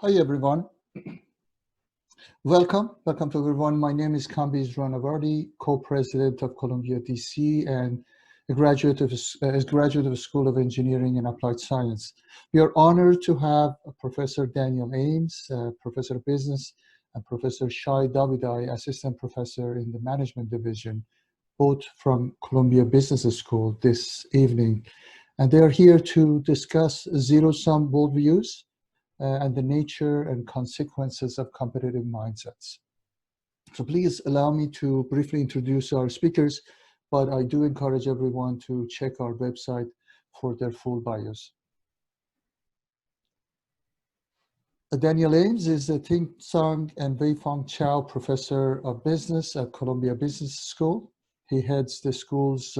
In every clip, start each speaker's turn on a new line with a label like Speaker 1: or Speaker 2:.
Speaker 1: Hi, everyone. Welcome to everyone. My name is Kambiz Ranavardi, co-president of ColumbiaDC and a graduate of the School of Engineering and Applied Science. We are honored to have Professor Daniel Ames, Professor of Business, and Professor Shai Davidai, Assistant Professor in the Management Division, both from Columbia Business School this evening. And they are here to discuss zero-sum worldviews and the nature and consequences of competitive mindsets. So please allow me to briefly introduce our speakers, but I do encourage everyone to check our website for their full bios. Daniel Ames is a Ting, Tsung, and Fong Chao Professor of Business at Columbia Business School. He heads the school's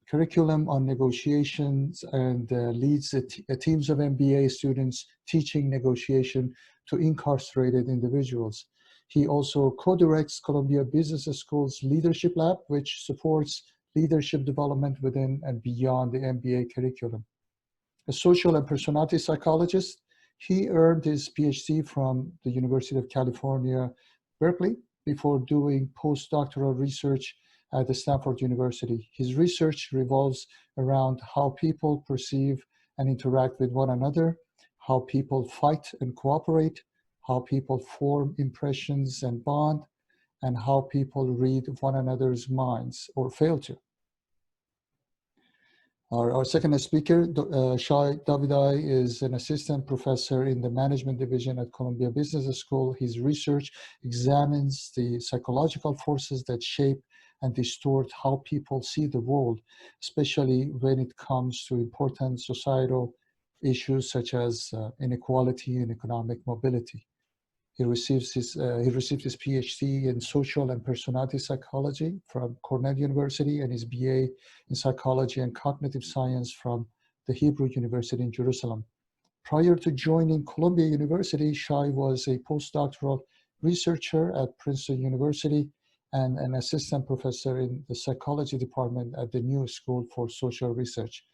Speaker 1: curriculum on negotiations and leads teams of MBA students teaching negotiation to incarcerated individuals. He also co-directs Columbia Business School's Leadership Lab, which supports leadership development within and beyond the MBA curriculum. A social and personality psychologist, he earned his PhD from the University of California, Berkeley, before doing postdoctoral research at the Stanford University. His research revolves around how people perceive and interact with one another, how people fight and cooperate, how people form impressions and bond, and how people read one another's minds or fail to. Our second speaker, Shai Davidai, is an assistant professor in the management division at Columbia Business School. His research examines the psychological forces that shape and distort how people see the world, especially when it comes to important societal issues such as inequality and economic mobility. He received his PhD in social and personality psychology from Cornell University and his BA in psychology and cognitive science from the Hebrew University in Jerusalem. Prior to joining Columbia University, Shai was a postdoctoral researcher at Princeton University and an assistant professor in the psychology department at the New School for Social Research.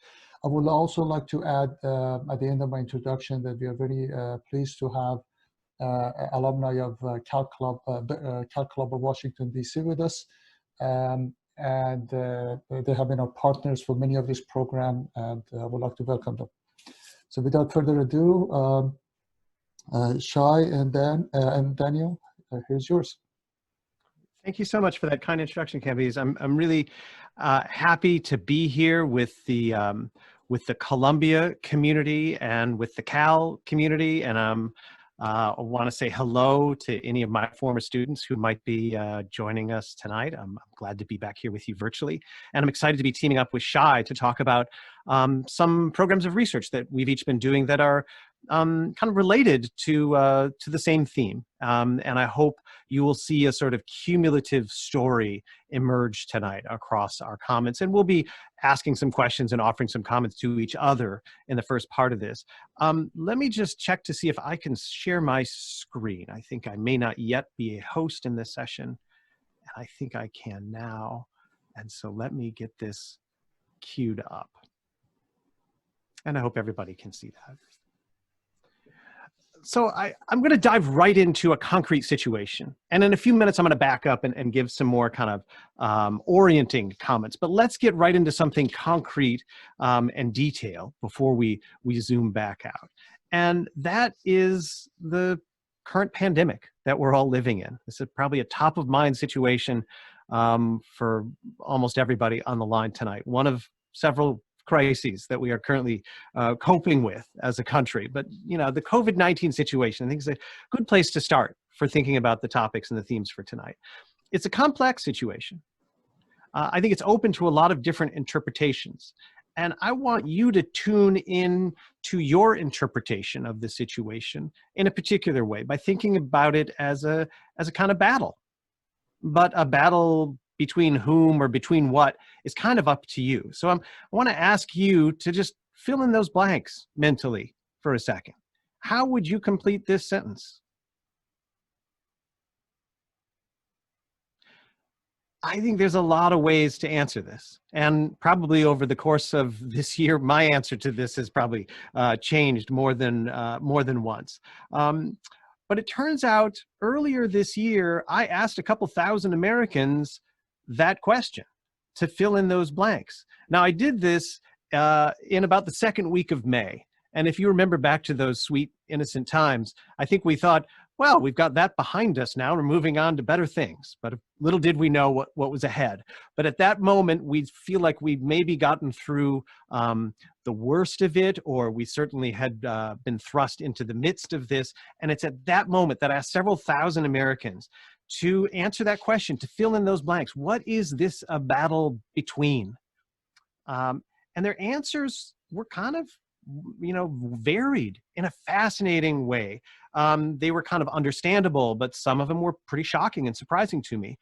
Speaker 1: I would also like to add at the end of my introduction that we are very pleased to have alumni of Cal Club of Washington, D.C. with us. And they have been our partners for many of this program, and I would like to welcome them. So without further ado, Shai and Daniel, here's yours.
Speaker 2: Thank you so much for that kind introduction, Kambiz. I'm really happy to be here with the Columbia community and with the Cal community, and I want to say hello to any of my former students who might be joining us tonight. I'm glad to be back here with you virtually. And I'm excited to be teaming up with Shai to talk about some programs of research that we've each been doing that are kind of related to the same theme. And I hope you will see a sort of cumulative story emerge tonight across our comments. And we'll be asking some questions and offering some comments to each other in the first part of this. Let me just check to see if I can share my screen. I think I may not yet be a host in this session. And I think I can now. And so let me get this queued up. And I hope everybody can see that. So I'm going to dive right into a concrete situation. And in a few minutes, I'm going to back up and give some more kind of orienting comments. But let's get right into something concrete and detail before we zoom back out. And that is the current pandemic that we're all living in. This is probably a top of mind situation for almost everybody on the line tonight. One of several crises that we are currently coping with as a country. But, you know, the COVID-19 situation, I think is a good place to start for thinking about the topics and the themes for tonight. It's a complex situation. I think it's open to a lot of different interpretations. And I want you to tune in to your interpretation of the situation in a particular way by thinking about it as a kind of battle. But a battle between whom or between what is kind of up to you. So I want to ask you to just fill in those blanks mentally for a second. How would you complete this sentence? I think there's a lot of ways to answer this. And probably over the course of this year, my answer to this has probably changed more than once. But it turns out earlier this year, I asked a couple thousand Americans that question to fill in those blanks. Now, I did this in about the second week of May. And if you remember back to those sweet, innocent times, I think we thought, well, we've got that behind us now. We're moving on to better things. But little did we know what was ahead. But at that moment, we feel like we've maybe gotten through the worst of it, or we certainly had been thrust into the midst of this. And it's at that moment that I asked several thousand Americans to answer that question, to fill in those blanks. What is this a battle between? And their answers were kind of, varied in a fascinating way. They were kind of understandable, but some of them were pretty shocking and surprising to me.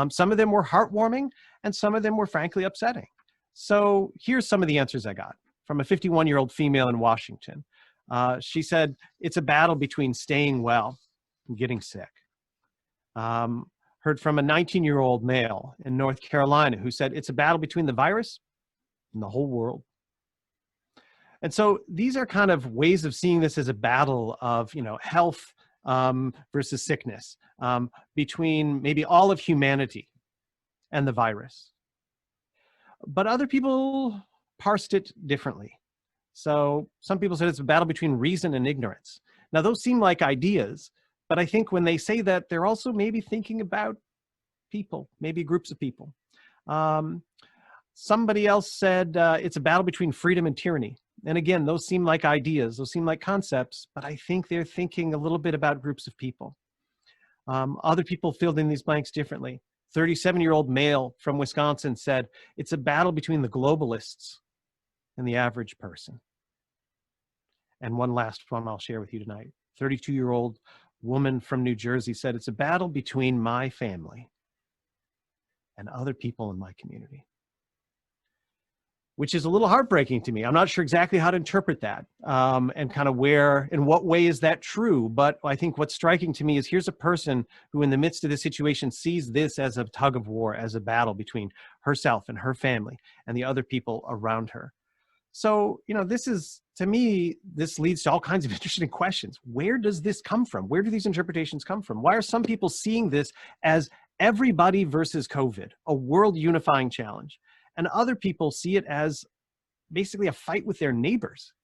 Speaker 2: Some of them were heartwarming, and some of them were frankly upsetting. So here's some of the answers I got from a 51-year-old female in Washington. She said, it's a battle between staying well and getting sick. Heard from a 19-year-old male in North Carolina who said, it's a battle between the virus and the whole world. And so these are kind of ways of seeing this as a battle of, health versus sickness, between maybe all of humanity and the virus. But other people parsed it differently. So some people said it's a battle between reason and ignorance. Now, those seem like ideas, but I think when they say that, they're also maybe thinking about people, maybe groups of people. Somebody else said it's a battle between freedom and tyranny. And again, those seem like ideas, those seem like concepts, but I think they're thinking a little bit about groups of people. Other people filled in these blanks differently. 37-year-old male from Wisconsin said, it's a battle between the globalists and the average person. And one last one I'll share with you tonight. 32-year-old woman from New Jersey said, it's a battle between my family and other people in my community. Which is a little heartbreaking to me. I'm not sure exactly how to interpret that and kind of in what way is that true? But I think what's striking to me is here's a person who in the midst of this situation sees this as a tug of war, as a battle between herself and her family and the other people around her. So, this is, to me, this leads to all kinds of interesting questions. Where does this come from? Where do these interpretations come from? Why are some people seeing this as everybody versus COVID, a world unifying challenge? And other people see it as basically a fight with their neighbors.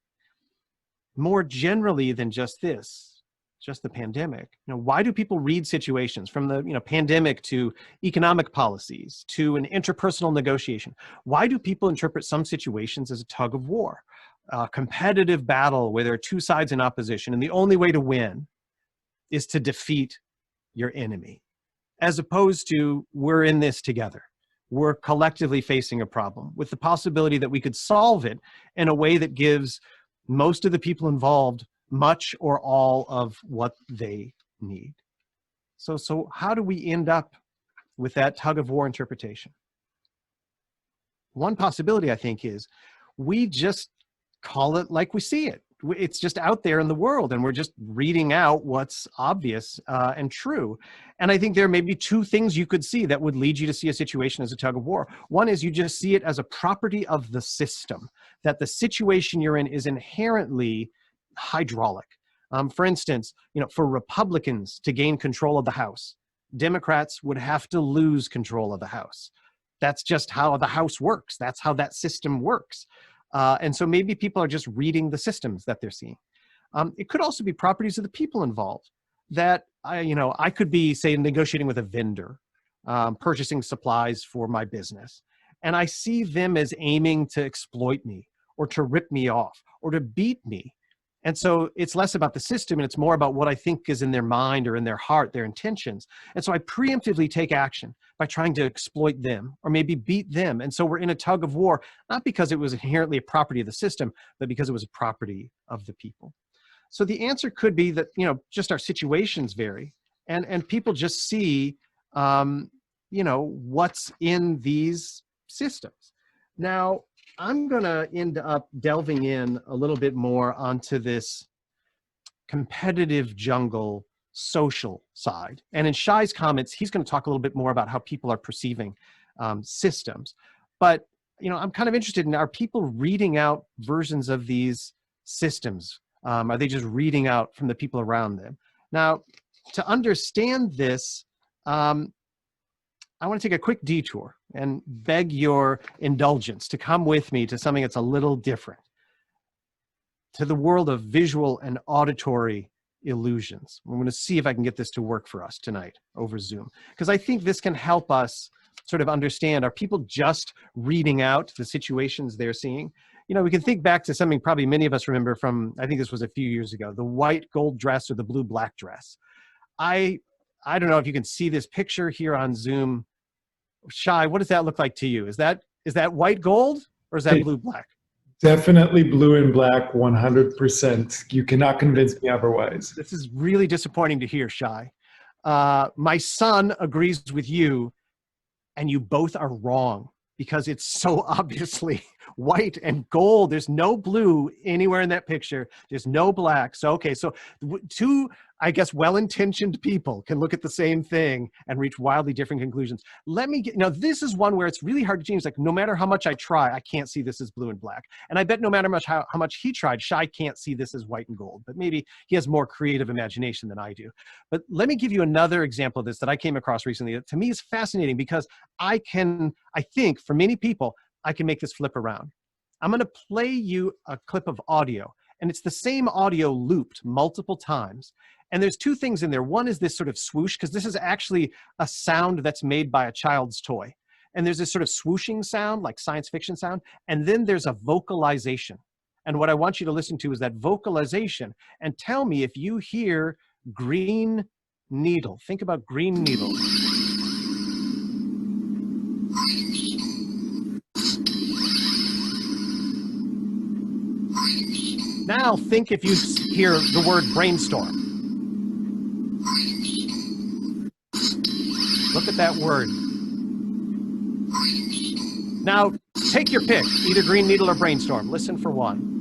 Speaker 2: More generally than just this, just the pandemic. Why do people read situations from the pandemic to economic policies to an interpersonal negotiation? Why do people interpret some situations as a tug of war, a competitive battle where there are two sides in opposition and the only way to win is to defeat your enemy, as opposed to we're in this together? We're collectively facing a problem with the possibility that we could solve it in a way that gives most of the people involved much or all of what they need. So how do we end up with that tug of war interpretation? One possibility, I think, is we just call it like we see it. It's just out there in the world, and we're just reading out what's obvious and true. And I think there may be two things you could see that would lead you to see a situation as a tug of war. One is you just see it as a property of the system, that the situation you're in is inherently hydraulic. For instance, for Republicans to gain control of the House, Democrats would have to lose control of the House. That's just how the House works. That's how that system works. And so maybe people are just reading the systems that they're seeing. It could also be properties of the people involved that I could be, say, negotiating with a vendor, purchasing supplies for my business. And I see them as aiming to exploit me or to rip me off or to beat me. And so it's less about the system and it's more about what I think is in their mind or in their heart, their intentions. And so I preemptively take action by trying to exploit them or maybe beat them. And so we're in a tug of war, not because it was inherently a property of the system, but because it was a property of the people. So the answer could be that, just our situations vary and people just see, what's in these systems. Now, I'm going to end up delving in a little bit more onto this competitive jungle social side. And in Shai's comments, he's going to talk a little bit more about how people are perceiving systems. But, you know, I'm kind of interested in, are people reading out versions of these systems? Are they just reading out from the people around them? Now, to understand this, I want to take a quick detour and beg your indulgence to come with me to something that's a little different, to the world of visual and auditory illusions. I'm going to see if I can get this to work for us tonight over Zoom, because I think this can help us sort of understand, are people just reading out the situations they're seeing? You know, we can think back to something probably many of us remember from, I think this was a few years ago, the white gold dress or the blue black dress. I don't know if you can see this picture here on Zoom. Shai, what does that look like to you? Is that white gold or is that blue black?
Speaker 3: Definitely blue and black, 100%. You cannot convince me otherwise.
Speaker 2: This is really disappointing to hear, Shai. My son agrees with you, and you both are wrong because it's so obviously white and gold. There's no blue anywhere in that picture. There's no black. So, okay, so two, I guess, well-intentioned people can look at the same thing and reach wildly different conclusions. Let me get, now this is one where it's really hard to change. Like, no matter how much I try, I can't see this as blue and black. And I bet no matter how much he tried, Shai can't see this as white and gold, but maybe he has more creative imagination than I do. But let me give you another example of this that I came across recently that to me is fascinating, because I think for many people, I can make this flip around. I'm going to play you a clip of audio, and it's the same audio looped multiple times. And there's two things in there. One is this sort of swoosh, because this is actually a sound that's made by a child's toy. And there's this sort of swooshing sound, like science fiction sound. And then there's a vocalization. And what I want you to listen to is that vocalization, and tell me if you hear green needle. Think about green needle. Now think if you hear the word brainstorm. Look at that word. Now take your pick, either green needle or brainstorm. Listen for one.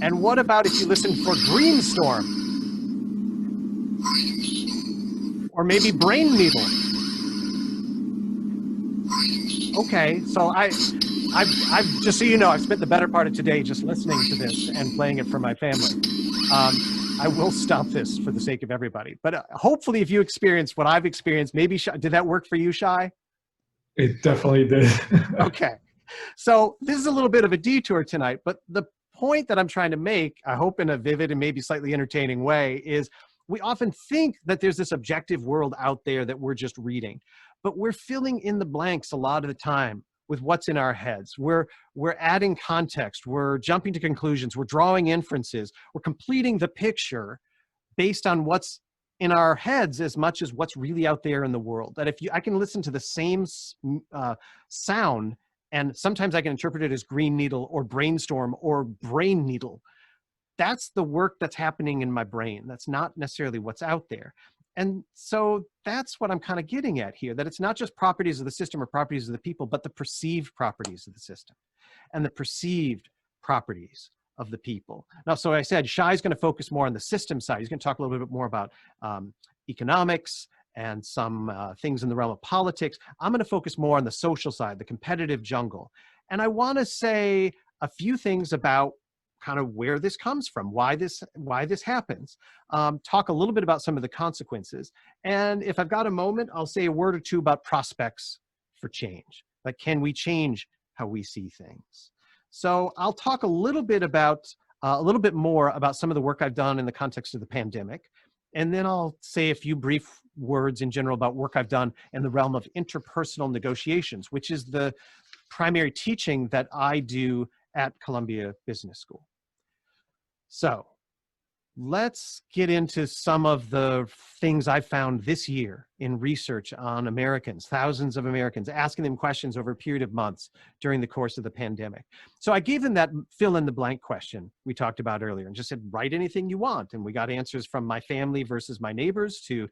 Speaker 2: And what about if you listen for greenstorm? Or maybe brain needle? Okay, so I've just so you know, I've spent the better part of today just listening to this and playing it for my family. I will stop this for the sake of everybody. But hopefully if you experience what I've experienced, maybe, did that work for you, Shai?
Speaker 3: It definitely did.
Speaker 2: Okay, so this is a little bit of a detour tonight, but the point that I'm trying to make, I hope in a vivid and maybe slightly entertaining way, is we often think that there's this objective world out there that we're just reading. But we're filling in the blanks a lot of the time with what's in our heads. We're adding context, we're jumping to conclusions, we're drawing inferences, we're completing the picture based on what's in our heads as much as what's really out there in the world. That I can listen to the same sound, and sometimes I can interpret it as green needle or brainstorm or brain needle. That's the work that's happening in my brain. That's not necessarily what's out there. And so that's what I'm kind of getting at here, that it's not just properties of the system or properties of the people, but the perceived properties of the system and the perceived properties of the people. Now, so I said, Shai's going to focus more on the system side. He's going to talk a little bit more about economics and some things in the realm of politics. I'm going to focus more on the social side, the competitive jungle. And I want to say a few things about kind of where this comes from, why this happens, talk a little bit about some of the consequences. And if I've got a moment, I'll say a word or two about prospects for change. Like, can we change how we see things? So I'll talk a little bit more about some of the work I've done in the context of the pandemic. And then I'll say a few brief words in general about work I've done in the realm of interpersonal negotiations, which is the primary teaching that I do at Columbia Business School. So let's get into some of the things I found this year in research on Americans, thousands of Americans, asking them questions over a period of months during the course of the pandemic. So I gave them that fill in the blank question we talked about earlier and just said, write anything you want. And we got answers from my family versus my neighbors to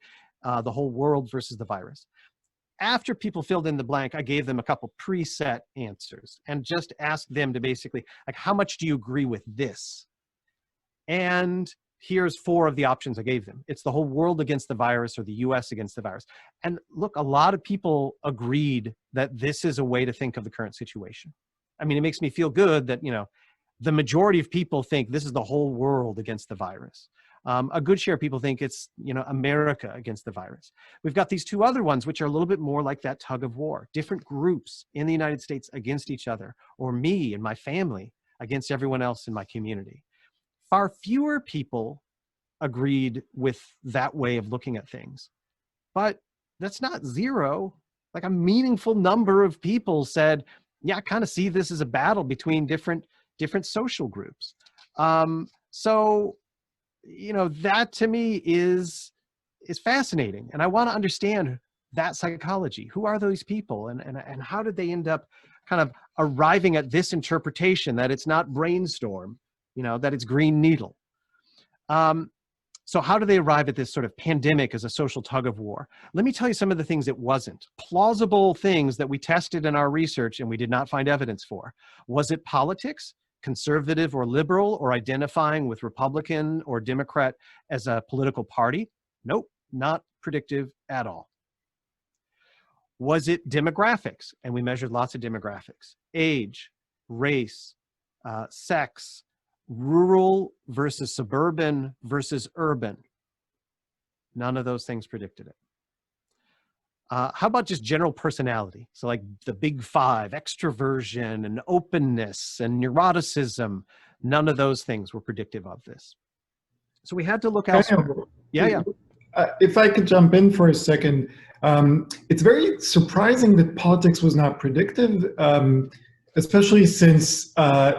Speaker 2: the whole world versus the virus. after people filled in the blank, I gave them a couple preset answers and just asked them to basically, like, how much do you agree with this? And here's 4 of the options I gave them. It's the whole world against the virus or the US against the virus. And look, a lot of people agreed that this is a way to think of the current situation. I mean, it makes me feel good that, you know, the majority of people think this is the whole world against the virus. A good share of people think it's, you know, America against the virus. We've got these 2 other ones, which are a little bit more like that tug of war, different groups in the United States against each other, or me and my family against everyone else in my community. Far fewer people agreed with that way of looking at things, but that's not 0. Like, a meaningful number of people said, yeah, I kind of see this as a battle between different social groups. So, you know, that to me is fascinating. And I want to understand that psychology. Who are those people? And how did they end up kind of arriving at this interpretation that it's not brainstorm, you know, that it's green needle? So how do they arrive at this sort of pandemic as a social tug of war? Let me tell you some of the things it wasn't. Plausible things that we tested in our research and we did not find evidence for. Was it politics? Conservative or liberal, or identifying with Republican or Democrat as a political party? Nope, not predictive at all. Was it demographics? And we measured lots of demographics. Age, race, sex, rural versus suburban versus urban. None of those things predicted it. How about just general personality? So like the big 5, extroversion and openness and neuroticism, none of those things were predictive of this. So we had to look elsewhere. Yeah.
Speaker 3: If I could jump in for a second, it's very surprising that politics was not predictive, especially since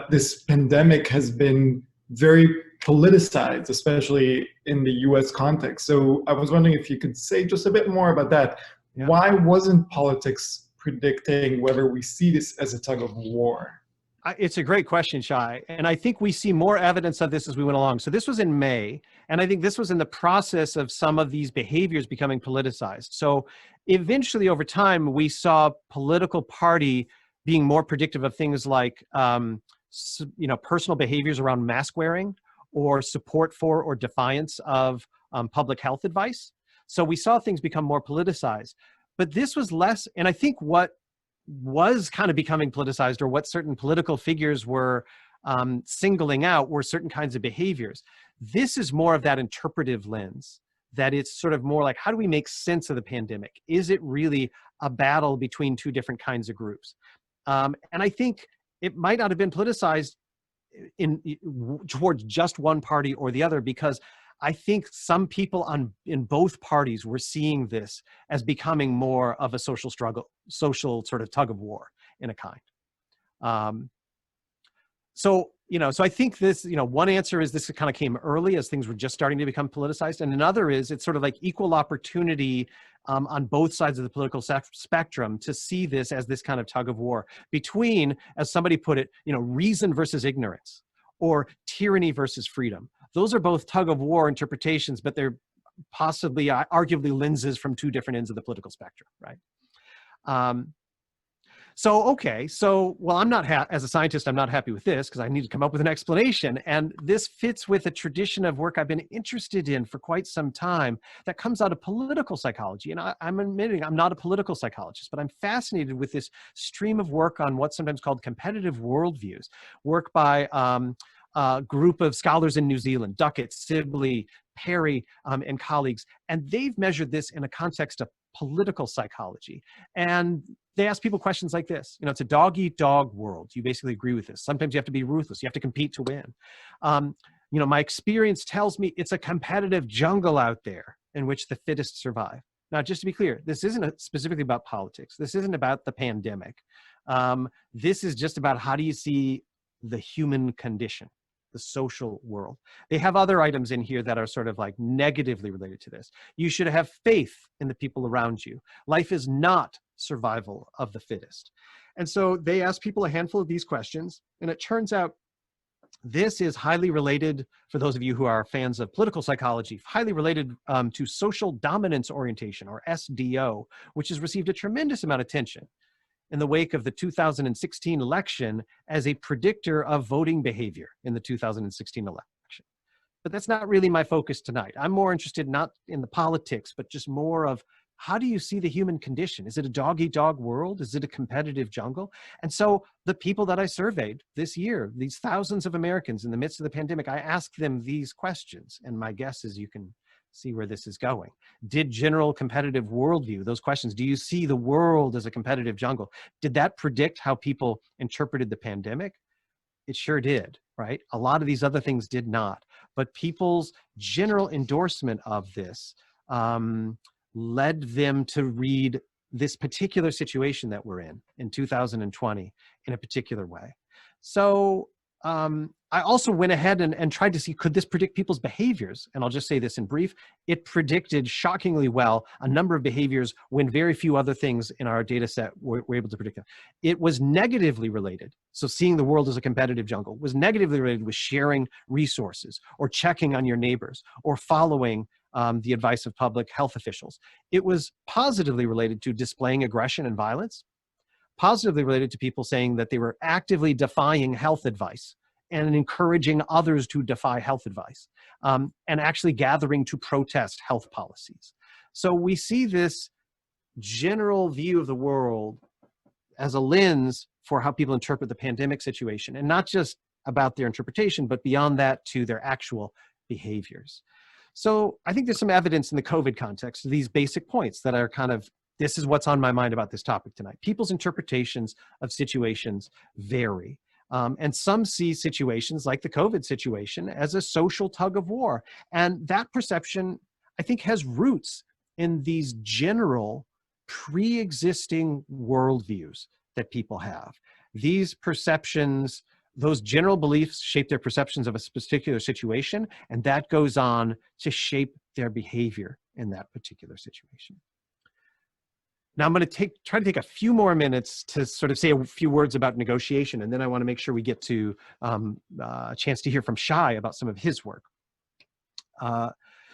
Speaker 3: this pandemic has been very politicized, especially in the US context. So I was wondering if you could say just a bit more about that. Yeah. Why wasn't politics predicting whether we see this as a tug of war?
Speaker 2: It's a great question, Shai. And I think we see more evidence of this as we went along. So this was in May, and I think this was in the process of some of these behaviors becoming politicized. So eventually over time, we saw political party being more predictive of things like, you know, personal behaviors around mask wearing, or support for or defiance of public health advice. So we saw things become more politicized, but this was less. And I think what was kind of becoming politicized, or what certain political figures were singling out, were certain kinds of behaviors. This is more of that interpretive lens, that it's sort of more like, how do we make sense of the pandemic? Is it really a battle between 2 different kinds of groups? And I think it might not have been politicized towards just one party or the other, because I think some people in both parties were seeing this as becoming more of a social struggle, social sort of tug of war in a kind. So I think this, one answer is this kind of came early as things were just starting to become politicized. And another is it's sort of like equal opportunity on both sides of the political spectrum to see this as this kind of tug of war between, as somebody put it, reason versus ignorance, or tyranny versus freedom. Those are both tug of war interpretations, but they're possibly, arguably, lenses from 2 different ends of the political spectrum, right? Well, I'm not, as a scientist, I'm not happy with this because I need to come up with an explanation. And this fits with a tradition of work I've been interested in for quite some time that comes out of political psychology. And I'm admitting I'm not a political psychologist, but I'm fascinated with this stream of work on what's sometimes called competitive worldviews, work by a group of scholars in New Zealand, Duckett, Sibley, Perry, and colleagues. And they've measured this in a context of political psychology. And they ask people questions like this. It's a dog-eat-dog world. You basically agree with this. Sometimes you have to be ruthless. You have to compete to win. My experience tells me it's a competitive jungle out there in which the fittest survive. Now, just to be clear, this isn't specifically about politics. This isn't about the pandemic. This is just about how do you see the human condition, the social world. They have other items in here that are sort of like negatively related to this. You should have faith in the people around you. Life is not survival of the fittest. And so they ask people a handful of these questions, and it turns out This is highly related, for those of you who are fans of political psychology, highly related to social dominance orientation, or SDO, which has received a tremendous amount of attention in the wake of the 2016 election as a predictor of voting behavior in the 2016 election. But that's not really my focus tonight. I'm more interested not in the politics, but just more of, how do you see the human condition? Is it a dog-eat-dog world? Is it a competitive jungle? And so the people that I surveyed this year, these thousands of Americans in the midst of the pandemic, I asked them these questions. And my guess is you can see where this is going. Did general competitive worldview, those questions, do you see the world as a competitive jungle? Did that predict how people interpreted the pandemic? It sure did, right? A lot of these other things did not. But people's general endorsement of this led them to read this particular situation that we're in 2020 in a particular way. So I also went ahead and tried to see, could this predict people's behaviors? And I'll just say this in brief. It predicted shockingly well a number of behaviors when very few other things in our data set were able to predict them. It was negatively related. So seeing the world as a competitive jungle was negatively related with sharing resources or checking on your neighbors or following the advice of public health officials. It was positively related to displaying aggression and violence, positively related to people saying that they were actively defying health advice and encouraging others to defy health advice, and actually gathering to protest health policies. So we see this general view of the world as a lens for how people interpret the pandemic situation, and not just about their interpretation, but beyond that to their actual behaviors. So I think there's some evidence in the COVID context of these basic points that are kind of, this is what's on my mind about this topic tonight. People's interpretations of situations vary. And some see situations like the COVID situation as a social tug of war. And that perception, I think, has roots in these general pre-existing worldviews that people have. These perceptions, those general beliefs shape their perceptions of a particular situation, and that goes on to shape their behavior in that particular situation. Now I'm going to try to take a few more minutes to sort of say a few words about negotiation, and then I want to make sure we get to a chance to hear from Shai about some of his work.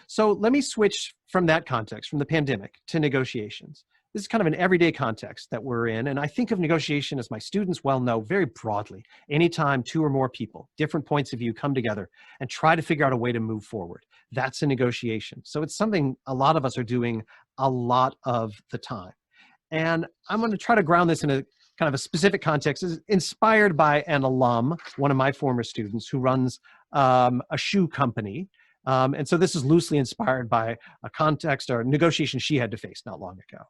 Speaker 2: So let me switch from that context, from the pandemic, to negotiations. This is kind of an everyday context that we're in, and I think of negotiation, as my students well know, very broadly. Anytime two or more people, different points of view, come together and try to figure out a way to move forward, that's a negotiation. So it's something a lot of us are doing a lot of the time. And I'm going to try to ground this in a kind of a specific context. It's inspired by an alum, one of my former students, who runs a shoe company. And so this is loosely inspired by a context or negotiation she had to face not long ago.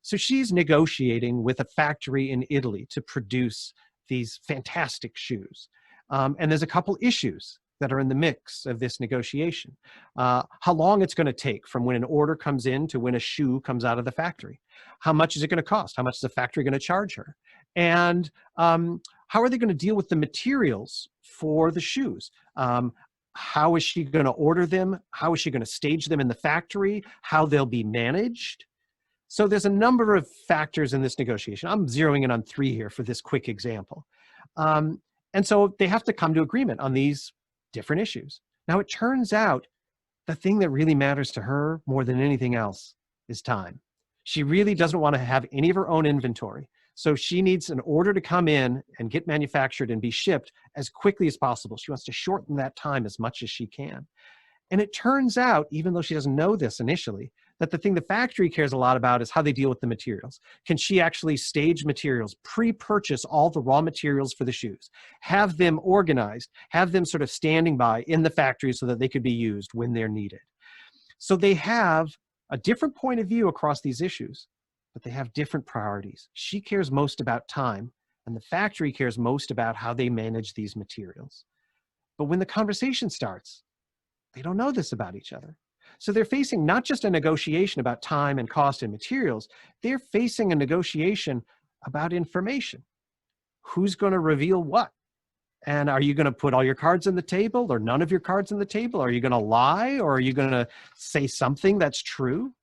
Speaker 2: So she's negotiating with a factory in Italy to produce these fantastic shoes. And there's a couple issues that are in the mix of this negotiation. How long it's going to take from when an order comes in to when a shoe comes out of the factory. How much is it going to cost? How much is the factory going to charge her? And how are they going to deal with the materials for the shoes? How is she going to order them? How is she going to stage them in the factory? How they'll be managed? So there's a number of factors in this negotiation. I'm zeroing in on 3 here for this quick example. And so they have to come to agreement on these different issues. Now, it turns out the thing that really matters to her more than anything else is time. She really doesn't want to have any of her own inventory. So she needs an order to come in and get manufactured and be shipped as quickly as possible. She wants to shorten that time as much as she can. And it turns out, even though she doesn't know this initially, that the thing the factory cares a lot about is how they deal with the materials. Can she actually stage materials, pre-purchase all the raw materials for the shoes, have them organized, have them sort of standing by in the factory so that they could be used when they're needed? So they have a different point of view across these issues, but they have different priorities. She cares most about time, and the factory cares most about how they manage these materials. But when the conversation starts, they don't know this about each other. So they're facing not just a negotiation about time and cost and materials, they're facing a negotiation about information. Who's going to reveal what? And are you going to put all your cards on the table or none of your cards on the table? Are you going to lie, or are you going to say something that's true?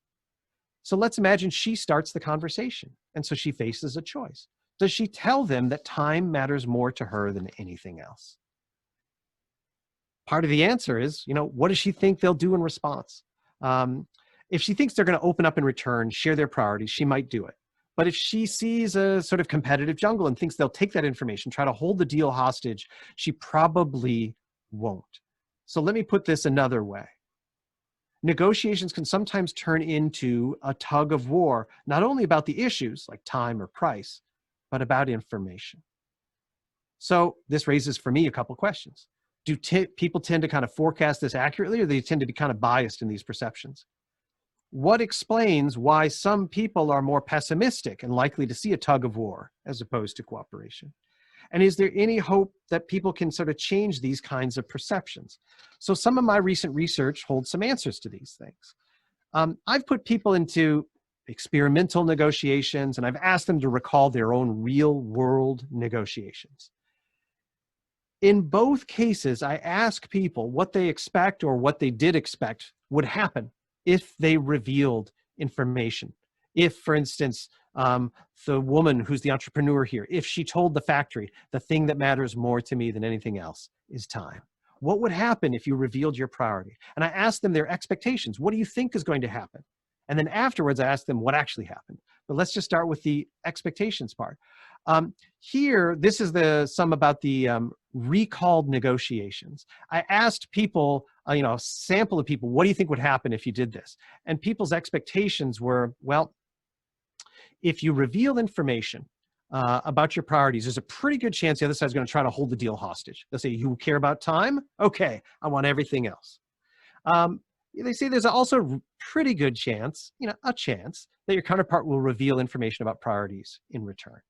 Speaker 2: So let's imagine she starts the conversation. And so she faces a choice. Does she tell them that time matters more to her than anything else? part of the answer is, what does she think they'll do in response? If she thinks they're going to open up in return, share their priorities, she might do it. But if she sees a sort of competitive jungle and thinks they'll take that information, try to hold the deal hostage, she probably won't. So let me put this another way. Negotiations can sometimes turn into a tug of war, not only about the issues like time or price, but about information. So this raises for me a couple questions. Do people tend to kind of forecast this accurately, or they tend to be kind of biased in these perceptions? What explains why some people are more pessimistic and likely to see a tug of war as opposed to cooperation? And is there any hope that people can sort of change these kinds of perceptions? So some of my recent research holds some answers to these things. I've put people into experimental negotiations, and I've asked them to recall their own real world negotiations. In both cases, I ask people what they expect or what they did expect would happen if they revealed information. If, for instance, the woman who's the entrepreneur here, if she told the factory, the thing that matters more to me than anything else is time. What would happen if you revealed your priority? And I asked them their expectations. What do you think is going to happen? And then afterwards, I asked them what actually happened. But let's just start with the expectations part. Here, this is some about the recalled negotiations. I asked people, a sample of people, what do you think would happen if you did this? And people's expectations were, well, if you reveal information about your priorities, there's a pretty good chance the other side's going to try to hold the deal hostage. They'll say, you care about time? Okay, I want everything else. They say there's also a pretty good chance, a chance that your counterpart will reveal information about priorities in return.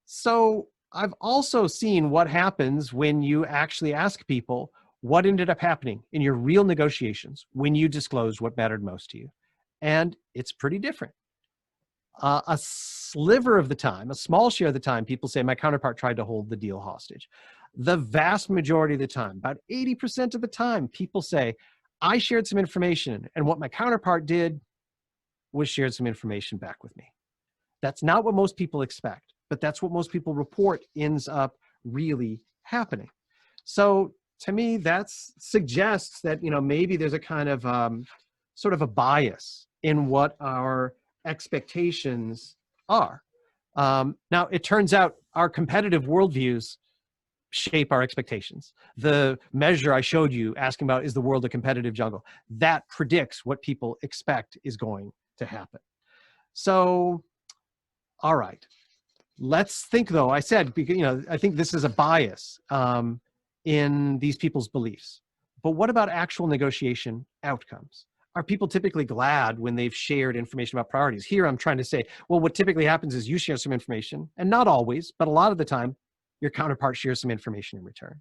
Speaker 2: So I've also seen what happens when you actually ask people what ended up happening in your real negotiations when you disclosed what mattered most to you. And it's pretty different. A sliver of the time, a small share of the time, people say my counterpart tried to hold the deal hostage. The vast majority of the time, about 80% of the time, people say, I shared some information, and what my counterpart did was shared some information back with me. That's not what most people expect, but that's what most people report ends up really happening. So to me, that suggests that, maybe there's a kind of sort of a bias in what our expectations are. Now, it turns out our competitive worldviews shape our expectations. The measure I showed you asking about, is the world a competitive jungle? That predicts what people expect is going to happen. So, all right. Let's think, though, I said, I think this is a bias in these people's beliefs. But what about actual negotiation outcomes? Are people typically glad when they've shared information about priorities? Here, I'm trying to say, well, what typically happens is you share some information, and not always, but a lot of the time, your counterpart shares some information in return.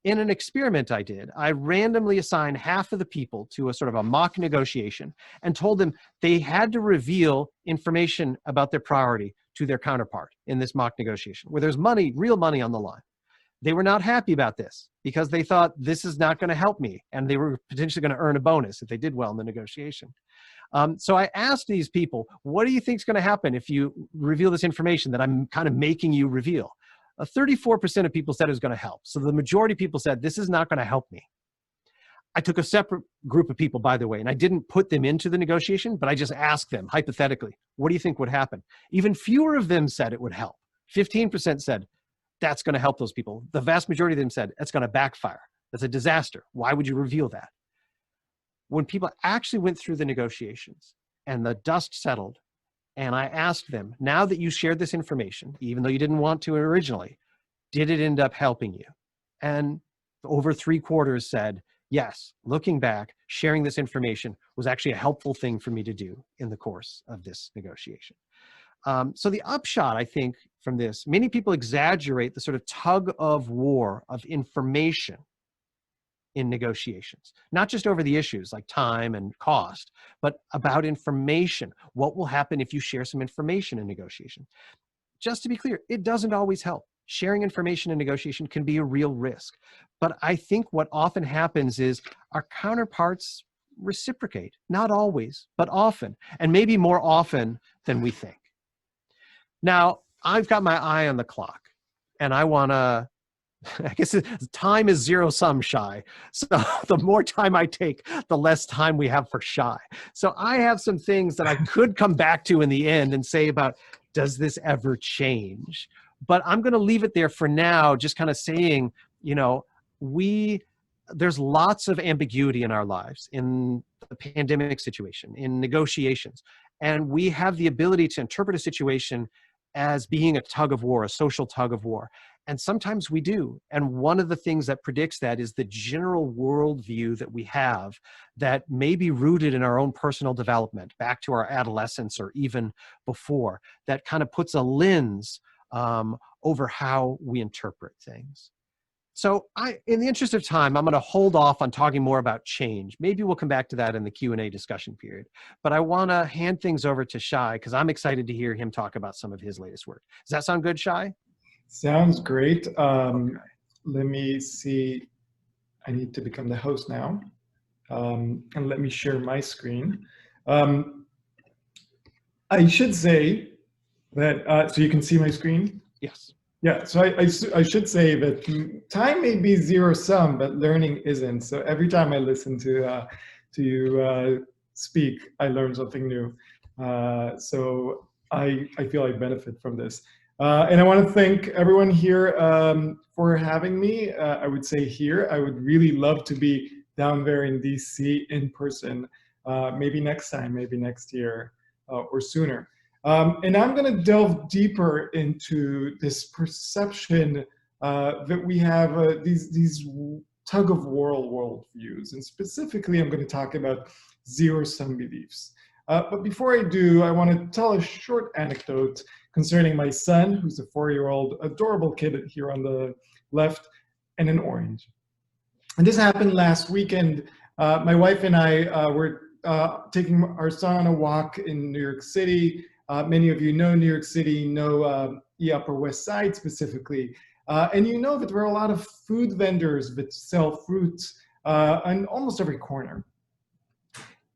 Speaker 2: In an experiment I did, I randomly assigned half of the people to a sort of a mock negotiation and told them they had to reveal information about their priority to their counterpart in this mock negotiation, where there's money, real money on the line. They were not happy about this because they thought this is not going to help me, and they were potentially going to earn a bonus if they did well in the negotiation. So I asked these people, what do you think is going to happen if you reveal this information that I'm kind of making you reveal? 34% of people said it was going to help. So the majority of people said, this is not going to help me. I took a separate group of people, by the way, and I didn't put them into the negotiation, but I just asked them, hypothetically, what do you think would happen? Even fewer of them said it would help. 15% said, that's going to help those people. The vast majority of them said, that's going to backfire. That's a disaster. Why would you reveal that? When people actually went through the negotiations and the dust settled, and I asked them, now that you shared this information, even though you didn't want to originally, did it end up helping you? And over 3/4 said, yes, looking back, sharing this information was actually a helpful thing for me to do in the course of this negotiation. So the upshot, I think, from this, many people exaggerate the sort of tug of war of information in negotiations, not just over the issues like time and cost, but about information. What will happen if you share some information in negotiation? Just to be clear, it doesn't always help. Sharing information in negotiation can be a real risk. But I think what often happens is our counterparts reciprocate, not always, but often, and maybe more often than we think. Now, I've got my eye on the clock, and I want to I guess time is zero sum, Shai. So the more time I take, the less time we have for Shai. So I have some things that I could come back to in the end and say about, does this ever change? But I'm going to leave it there for now, just kind of saying, you know, there's lots of ambiguity in our lives, in the pandemic situation, in negotiations. And we have the ability to interpret a situation as being a tug of war, a social tug of war. And sometimes we do. And one of the things that predicts that is the general worldview that we have that may be rooted in our own personal development, back to our adolescence or even before, that kind of puts a lens over how we interpret things. So in the interest of time, I'm going to hold off on talking more about change. Maybe we'll come back to that in the Q&A discussion period. But I want to hand things over to Shai because I'm excited to hear him talk about some of his latest work. Does that sound good, Shai?
Speaker 3: Sounds great.
Speaker 2: Okay.
Speaker 3: Let me see. I need to become the host now. And let me share my screen. I should say that, so you can see my screen?
Speaker 2: Yes.
Speaker 3: Yeah, so I should say that time may be zero sum, but learning isn't. So every time I listen to you speak, I learn something new. So I feel I benefit from this. And I want to thank everyone here for having me. I would say here, I would really love to be down there in DC in person, maybe next time, maybe next year or sooner. And I'm going to delve deeper into this perception that we have these tug-of-war worldviews. And specifically, I'm going to talk about zero-sum beliefs. But before I do, I want to tell a short anecdote concerning my son, who's a 4-year-old adorable kid here on the left, and an orange. And this happened last weekend. My wife and I were taking our son on a walk in New York City. Many of you know New York City, know the Upper West Side specifically. And you know that there are a lot of food vendors that sell fruits on almost every corner.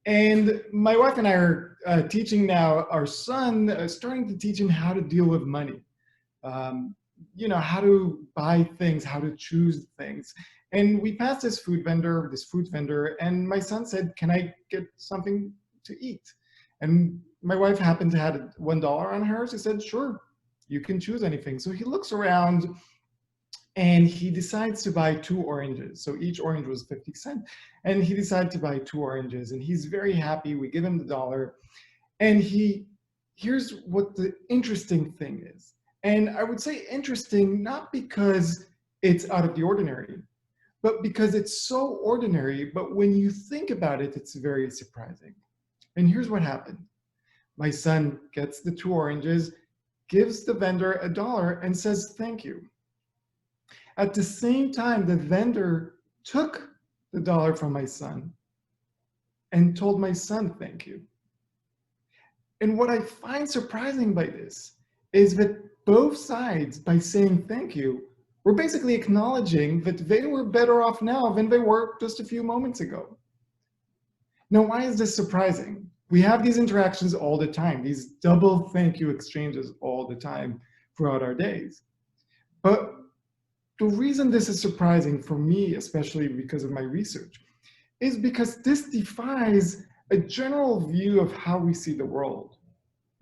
Speaker 3: And my wife and I are teaching now our son, starting to teach him how to deal with money. You know, how to buy things, how to choose things. And we passed this food vendor, and my son said, "Can I get something to eat?" And my wife happened to have $1 on hers. He said, "Sure, you can choose anything." So he looks around and he decides to buy 2 oranges. So each orange was 50 cents. And he decided to buy 2 oranges and he's very happy. We give him the $1. And here's what the interesting thing is. And I would say interesting, not because it's out of the ordinary, but because it's so ordinary. But when you think about it, it's very surprising. And here's what happened. My son gets the 2 oranges, gives the vendor $1 and says, "Thank you." At the same time, the vendor took the $1 from my son and told my son, "Thank you." And what I find surprising by this is that both sides, by saying thank you, were basically acknowledging that they were better off now than they were just a few moments ago. Now, why is this surprising? We have these interactions all the time, these double thank you exchanges all the time throughout our days. But the reason this is surprising for me, especially because of my research, is because this defies a general view of how we see the world.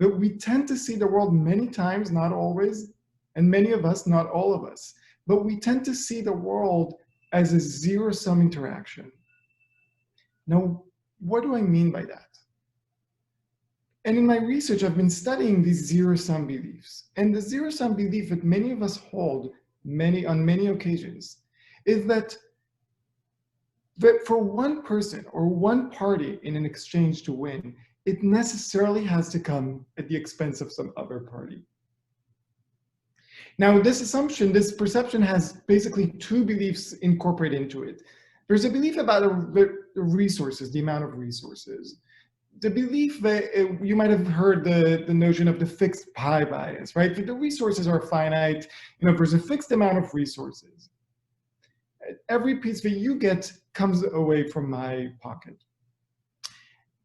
Speaker 3: That we tend to see the world many times, not always, and many of us, not all of us, but we tend to see the world as a zero-sum interaction. Now, what do I mean by that? And in my research, I've been studying these zero-sum beliefs. And the zero-sum belief that many of us hold on many occasions is that for one person or one party in an exchange to win, it necessarily has to come at the expense of some other party. Now, this assumption, this perception has basically 2 beliefs incorporated into it. There's a belief about the resources, the amount of resources. The belief that you might have heard the notion of the fixed pie bias, right? The resources are finite. You know, there's a fixed amount of resources. Every piece that you get comes away from my pocket.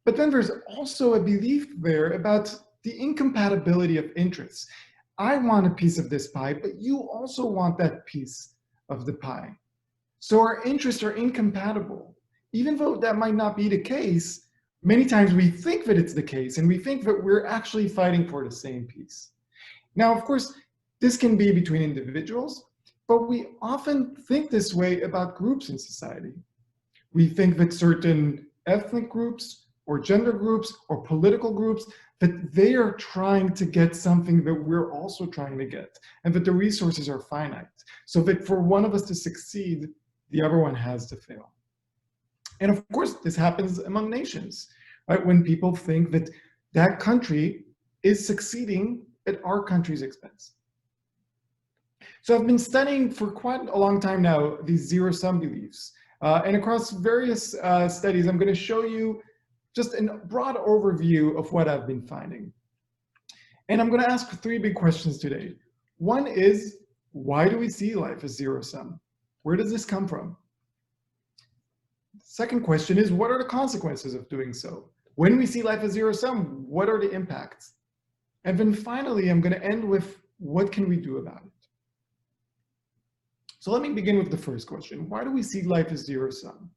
Speaker 3: But then there's also a belief there about the incompatibility of interests. I want a piece of this pie, but you also want that piece of the pie. So our interests are incompatible. Even though that might not be the case, many times we think that it's the case, and we think that we're actually fighting for the same piece. Now, of course, this can be between individuals, but we often think this way about groups in society. We think that certain ethnic groups or gender groups or political groups, that they are trying to get something that we're also trying to get, and that the resources are finite. So that for one of us to succeed, the other one has to fail. And of course, this happens among nations, right? When people think that that country is succeeding at our country's expense. So I've been studying for quite a long time now these zero-sum beliefs. And across various studies, I'm going to show you just a broad overview of what I've been finding. And I'm going to ask 3 big questions today. One is, why do we see life as zero-sum? Where does this come from? Second question is, what are the consequences of doing so? When we see life as zero-sum, what are the impacts? And then finally, I'm going to end with, what can we do about it? So let me begin with the first question. Why do we see life as zero-sum?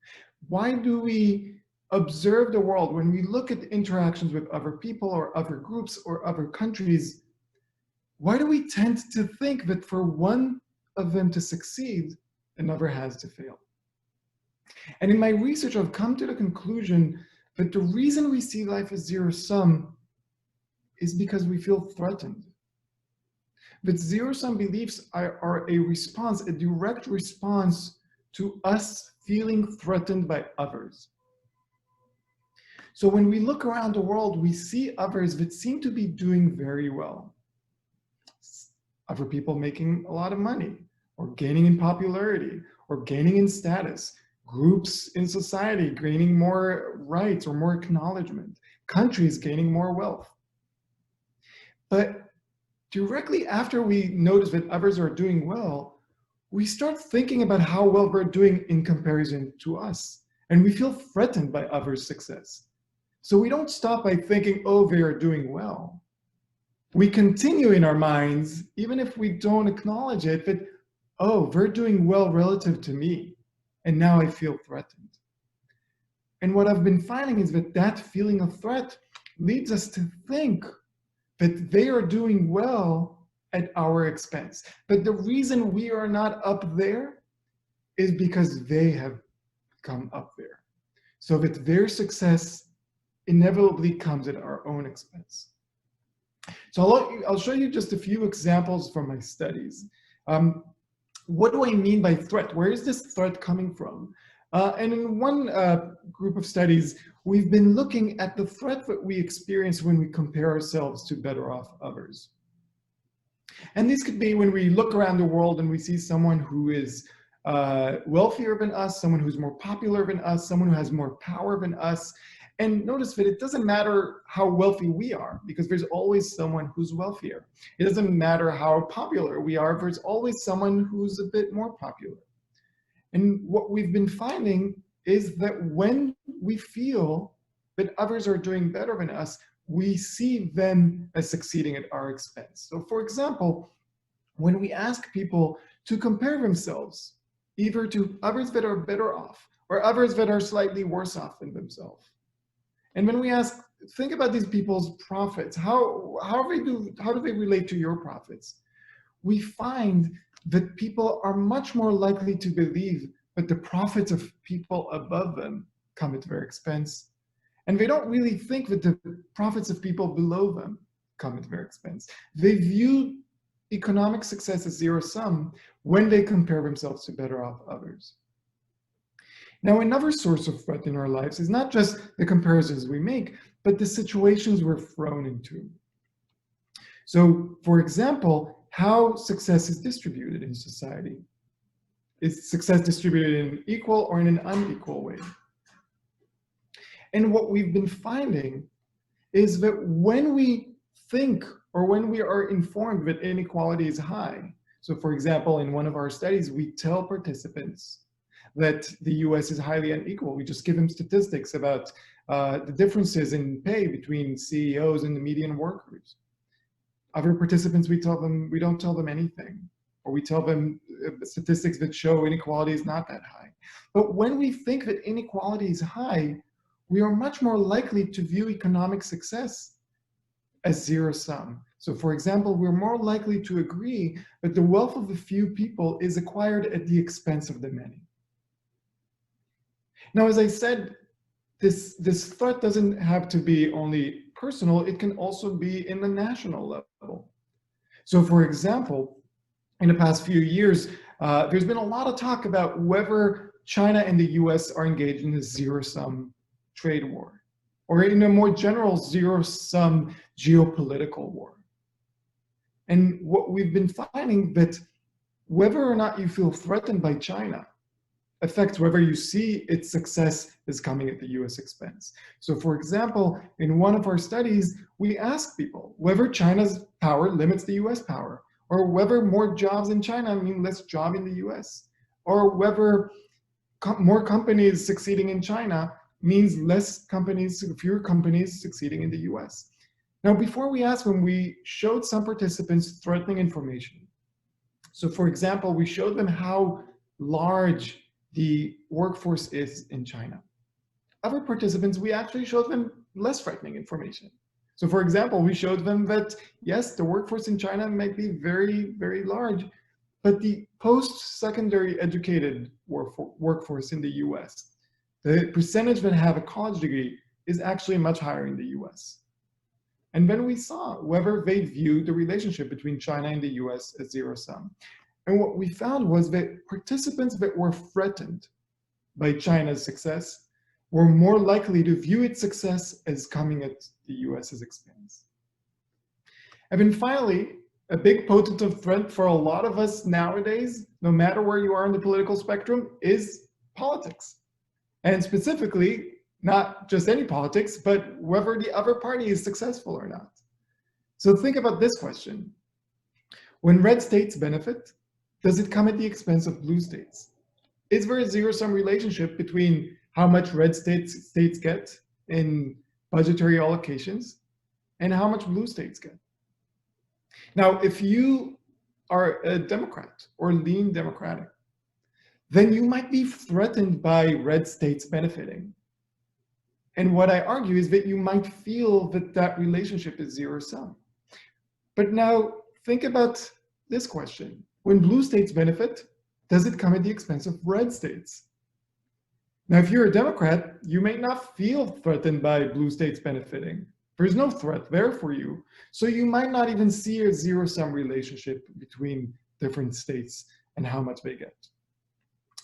Speaker 3: Why do we observe the world when we look at interactions with other people or other groups or other countries? Why do we tend to think that for one of them to succeed, another has to fail? And in my research, I've come to the conclusion that the reason we see life as zero-sum is because we feel threatened. But zero-sum beliefs are a response, a direct response to us feeling threatened by others. So when we look around the world, we see others that seem to be doing very well. Other people making a lot of money, or gaining in popularity, or gaining in status. Groups in society gaining more rights or more acknowledgement. Countries gaining more wealth. But directly after we notice that others are doing well, we start thinking about how well we're doing in comparison to us. And we feel threatened by others' success. So we don't stop by thinking, oh, they are doing well. We continue in our minds, even if we don't acknowledge it, that, oh, they're doing well relative to me. And now I feel threatened. And what I've been finding is that that feeling of threat leads us to think that they are doing well at our expense. But the reason we are not up there is because they have come up there. So that their success inevitably comes at our own expense. So I'll show you just a few examples from my studies. What do I mean by threat? Where is this threat coming from? And in one group of studies, we've been looking at the threat that we experience when we compare ourselves to better off others. And this could be when we look around the world and we see someone who is wealthier than us, someone who's more popular than us, someone who has more power than us. And notice that it doesn't matter how wealthy we are, because there's always someone who's wealthier. It doesn't matter how popular we are, there's always someone who's a bit more popular. And what we've been finding is that when we feel that others are doing better than us, we see them as succeeding at our expense. So for example, when we ask people to compare themselves, either to others that are better off or others that are slightly worse off than themselves, and when we ask, think about these people's profits, how do they relate to your profits? We find that people are much more likely to believe that the profits of people above them come at their expense. And they don't really think that the profits of people below them come at their expense. They view economic success as zero-sum when they compare themselves to better off others. Now, another source of threat in our lives is not just the comparisons we make, but the situations we're thrown into. So, for example, how success is distributed in society. Is success distributed in an equal or in an unequal way? And what we've been finding is that when we think or when we are informed that inequality is high, so for example, in one of our studies, we tell participants that the US is highly unequal. We just give them statistics about the differences in pay between CEOs and the median workers. Other participants, we don't tell them anything. or we tell them statistics that show inequality is not that high. But when we think that inequality is high, we are much more likely to view economic success as zero-sum. So for example, we're more likely to agree that the wealth of the few people is acquired at the expense of the many. Now, as I said, this threat doesn't have to be only personal, it can also be in the national level. So for example, in the past few years, there's been a lot of talk about whether China and the US are engaged in a zero-sum trade war, or in a more general zero-sum geopolitical war. And what we've been finding that whether or not you feel threatened by China affects whether you see its success is coming at the US expense. So for example, in one of our studies, we asked people whether China's power limits the US power, or whether more jobs in China mean less job in the US, or whether more companies succeeding in China means fewer companies succeeding in the US. Now, before we asked them, we showed some participants threatening information. So for example, we showed them how large the workforce is in China. Other participants, we actually showed them less threatening information. So for example, we showed them that, yes, the workforce in China might be very, very large, but the post-secondary educated workforce in the US, the percentage that have a college degree is actually much higher in the US. And then we saw whether they viewed the relationship between China and the US as zero-sum. And what we found was that participants that were threatened by China's success were more likely to view its success as coming at the US's expense. And then finally, a big potent threat for a lot of us nowadays, no matter where you are in the political spectrum, is politics. And specifically, not just any politics, but whether the other party is successful or not. So think about this question. When red states benefit, does it come at the expense of blue states? Is there a zero-sum relationship between how much red states get in budgetary allocations and how much blue states get? Now, if you are a Democrat or lean Democratic, then you might be threatened by red states benefiting. And what I argue is that you might feel that that relationship is zero-sum. But now think about this question. When blue states benefit, does it come at the expense of red states? Now, if you're a Democrat, you may not feel threatened by blue states benefiting. There's no threat there for you. So you might not even see a zero-sum relationship between different states and how much they get.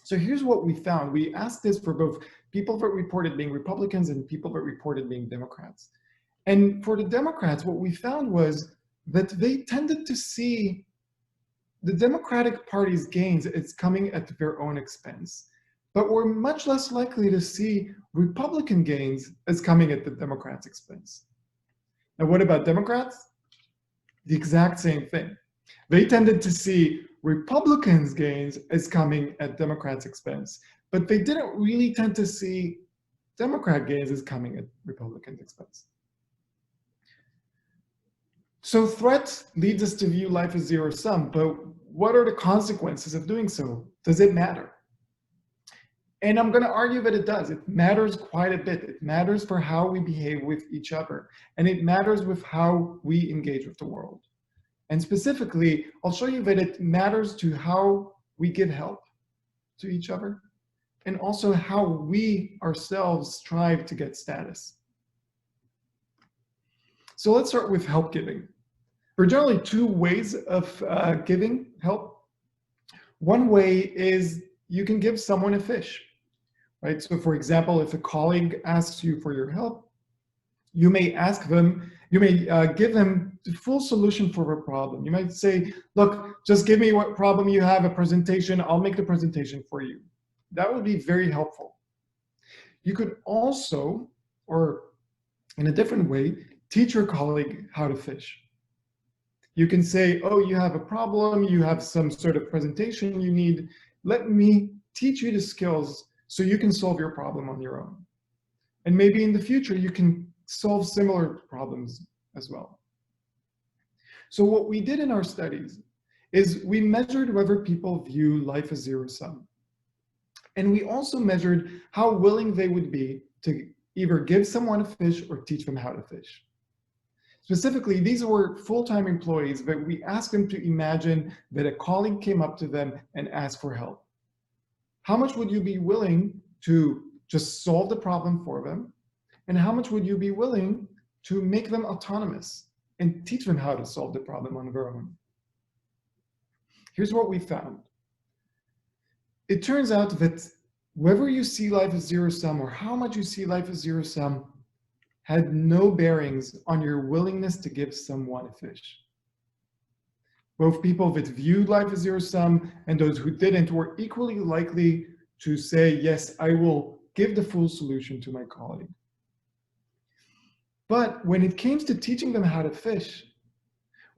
Speaker 3: So here's what we found. We asked this for both people that reported being Republicans and people that reported being Democrats. And for the Democrats, what we found was that they tended to see the Democratic Party's gains as coming at their own expense, but were much less likely to see Republican gains as coming at the Democrats' expense. Now, what about Democrats? The exact same thing. They tended to see Republicans' gains as coming at Democrats' expense, but they didn't really tend to see Democrat gains as coming at Republicans' expense. So threat leads us to view life as zero-sum, but what are the consequences of doing so? Does it matter? And I'm going to argue that it does. It matters quite a bit. It matters for how we behave with each other, and it matters with how we engage with the world. And specifically, I'll show you that it matters to how we give help to each other, and also how we ourselves strive to get status. So let's start with help giving. There are generally two ways of giving help. One way is you can give someone a fish, right? So for example, if a colleague asks you for your help, you may ask them, you may give them the full solution for a problem. You might say, look, just give me what problem you have, a presentation, I'll make the presentation for you. That would be very helpful. You could also, or in a different way, teach your colleague how to fish. You can say, oh, you have a problem, you have some sort of presentation you need. Let me teach you the skills so you can solve your problem on your own. And maybe in the future, you can solve similar problems as well. So what we did in our studies is we measured whether people view life as zero-sum. And we also measured how willing they would be to either give someone a fish or teach them how to fish. Specifically, these were full-time employees, but we asked them to imagine that a colleague came up to them and asked for help. How much would you be willing to just solve the problem for them? And how much would you be willing to make them autonomous and teach them how to solve the problem on their own? Here's what we found. It turns out that whether you see life as zero-sum or how much you see life as zero-sum had no bearings on your willingness to give someone a fish. Both people that viewed life as zero-sum and those who didn't were equally likely to say, yes, I will give the full solution to my colleague. But when it came to teaching them how to fish,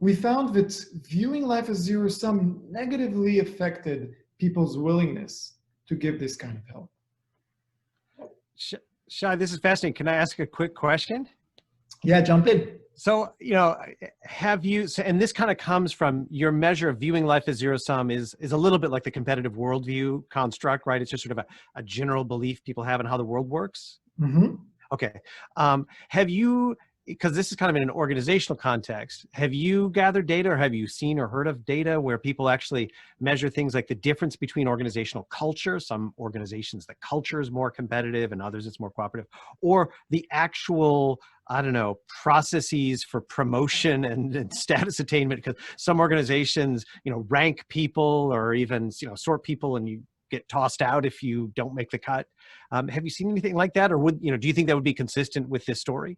Speaker 3: we found that viewing life as zero-sum negatively affected people's willingness to give this kind of help.
Speaker 2: Shai, this is fascinating. Can I ask a quick question?
Speaker 3: Yeah, jump in.
Speaker 2: So, have you, and this kind of comes from your measure of viewing life as zero-sum is a little bit like the competitive worldview construct, right? It's just sort of a general belief people have in how the world works.
Speaker 3: Mm-hmm.
Speaker 2: Okay. Have you, because this is kind of in an organizational context, have you gathered data or have you seen or heard of data where people actually measure things like the difference between organizational culture? Some organizations, the culture is more competitive and others it's more cooperative, or the actual, I don't know, processes for promotion and status attainment, because some organizations, rank people or even, sort people and you get tossed out if you don't make the cut. Have you seen anything like that? Or do you think that would be consistent with this story?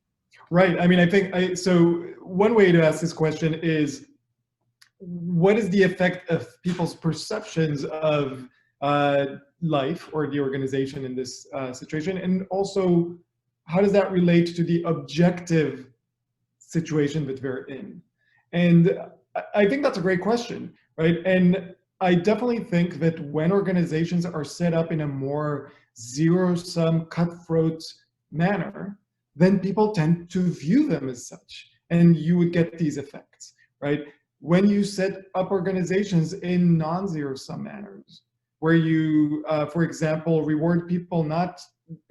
Speaker 3: Right. I mean, I think, so one way to ask this question is, what is the effect of people's perceptions of life or the organization in this situation? And also, how does that relate to the objective situation that they're in? And I think that's a great question, right? And I definitely think that when organizations are set up in a more zero-sum, cutthroat manner, then people tend to view them as such, and you would get these effects, right? When you set up organizations in non-zero-sum manners, where you, for example, reward people not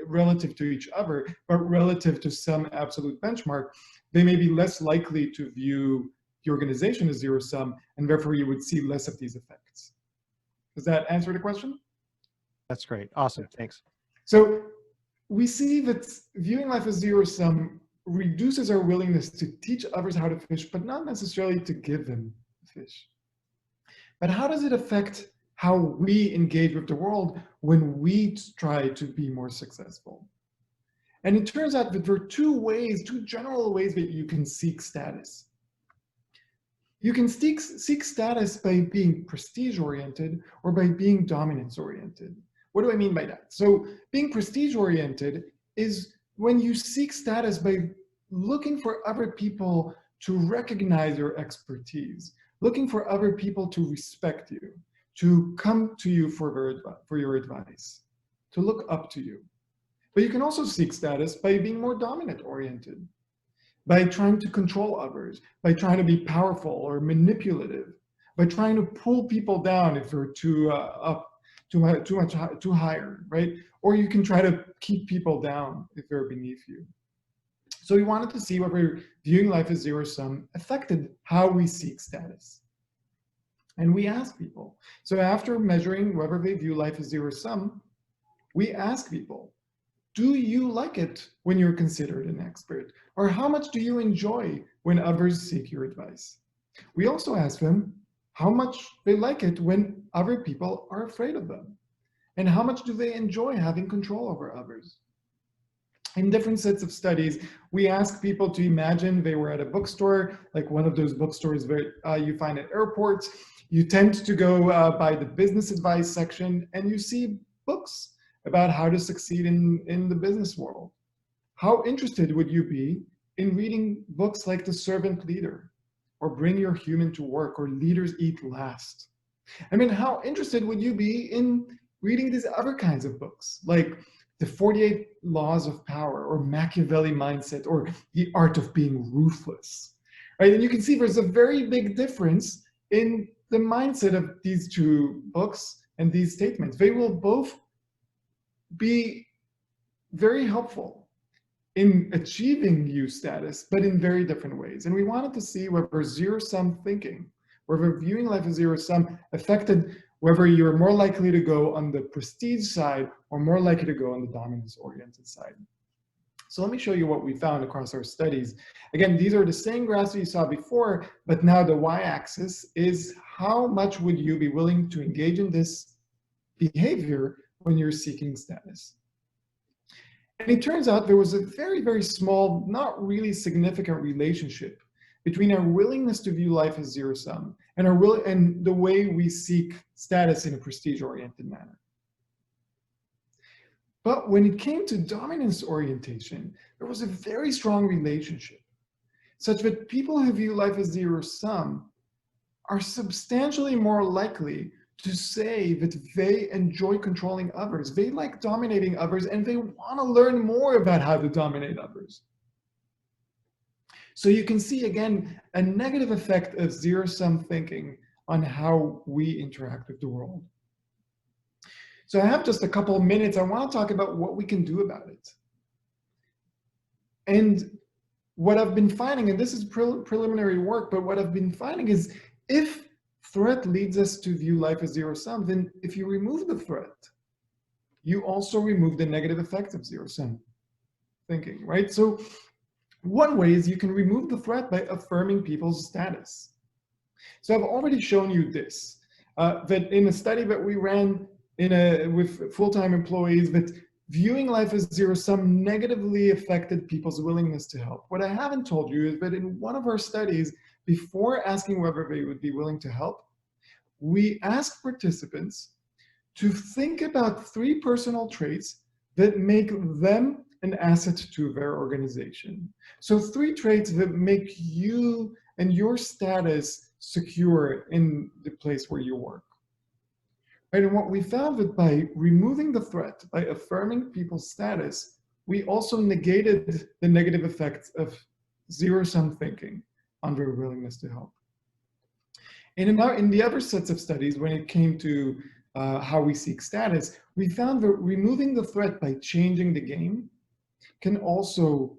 Speaker 3: relative to each other, but relative to some absolute benchmark, they may be less likely to view the organization as zero-sum, and therefore you would see less of these effects. Does that answer the question?
Speaker 2: That's great. Awesome. Thanks.
Speaker 3: So we see that viewing life as zero-sum reduces our willingness to teach others how to fish, but not necessarily to give them fish. But how does it affect how we engage with the world when we try to be more successful? And it turns out that there are two general ways that you can seek status. You can seek status by being prestige-oriented or by being dominance-oriented. What do I mean by that? So being prestige-oriented is when you seek status by looking for other people to recognize your expertise, looking for other people to respect you, to come to you for your advice, to look up to you. But you can also seek status by being more dominant-oriented, by trying to control others, by trying to be powerful or manipulative, by trying to pull people down if they're too higher, right? Or you can try to keep people down if they're beneath you. So we wanted to see whether viewing life as zero-sum affected how we seek status. And we asked people. So after measuring whether they view life as zero-sum, we asked people, do you like it when you're considered an expert? Or how much do you enjoy when others seek your advice? We also asked them how much they like it when other people are afraid of them. And how much do they enjoy having control over others? In different sets of studies, we asked people to imagine they were at a bookstore, like one of those bookstores that you find at airports. You tend to go by the business advice section and you see books about how to succeed in the business world. How interested would you be in reading books like The Servant Leader, or Bring Your Human to Work, or Leaders Eat Last? I mean, how interested would you be in reading these other kinds of books, like The 48 Laws of Power, or Machiavelli Mindset, or The Art of Being Ruthless, right? And you can see there's a very big difference in the mindset of these two books and these statements. They will both be very helpful in achieving U status, but in very different ways. And we wanted to see whether zero-sum thinking, whether viewing life as zero-sum affected whether you're more likely to go on the prestige side or more likely to go on the dominance-oriented side. So let me show you what we found across our studies. Again, these are the same graphs that you saw before, but now the y-axis is how much would you be willing to engage in this behavior when you're seeking status. And it turns out there was a very, very small, not really significant relationship between our willingness to view life as zero-sum and the way we seek status in a prestige-oriented manner. But when it came to dominance orientation, there was a very strong relationship, such that people who view life as zero-sum are substantially more likely to say that they enjoy controlling others. They like dominating others, and they want to learn more about how to dominate others. So you can see, again, a negative effect of zero-sum thinking on how we interact with the world. So I have just a couple of minutes. I want to talk about what we can do about it. And what I've been finding, and this is preliminary work, but what I've been finding is if threat leads us to view life as zero-sum, then if you remove the threat, you also remove the negative effects of zero-sum thinking, right? So one way is you can remove the threat by affirming people's status. So I've already shown you this, that in a study that we ran with full-time employees, that viewing life as zero-sum negatively affected people's willingness to help. What I haven't told you is that in one of our studies, before asking whether they would be willing to help, we asked participants to think about 3 personal traits that make them an asset to their organization. So 3 traits that make you and your status secure in the place where you work. Right? And what we found that by removing the threat, by affirming people's status, we also negated the negative effects of zero-sum thinking on their willingness to help. And in the other sets of studies, when it came to how we seek status, we found that removing the threat by changing the game can also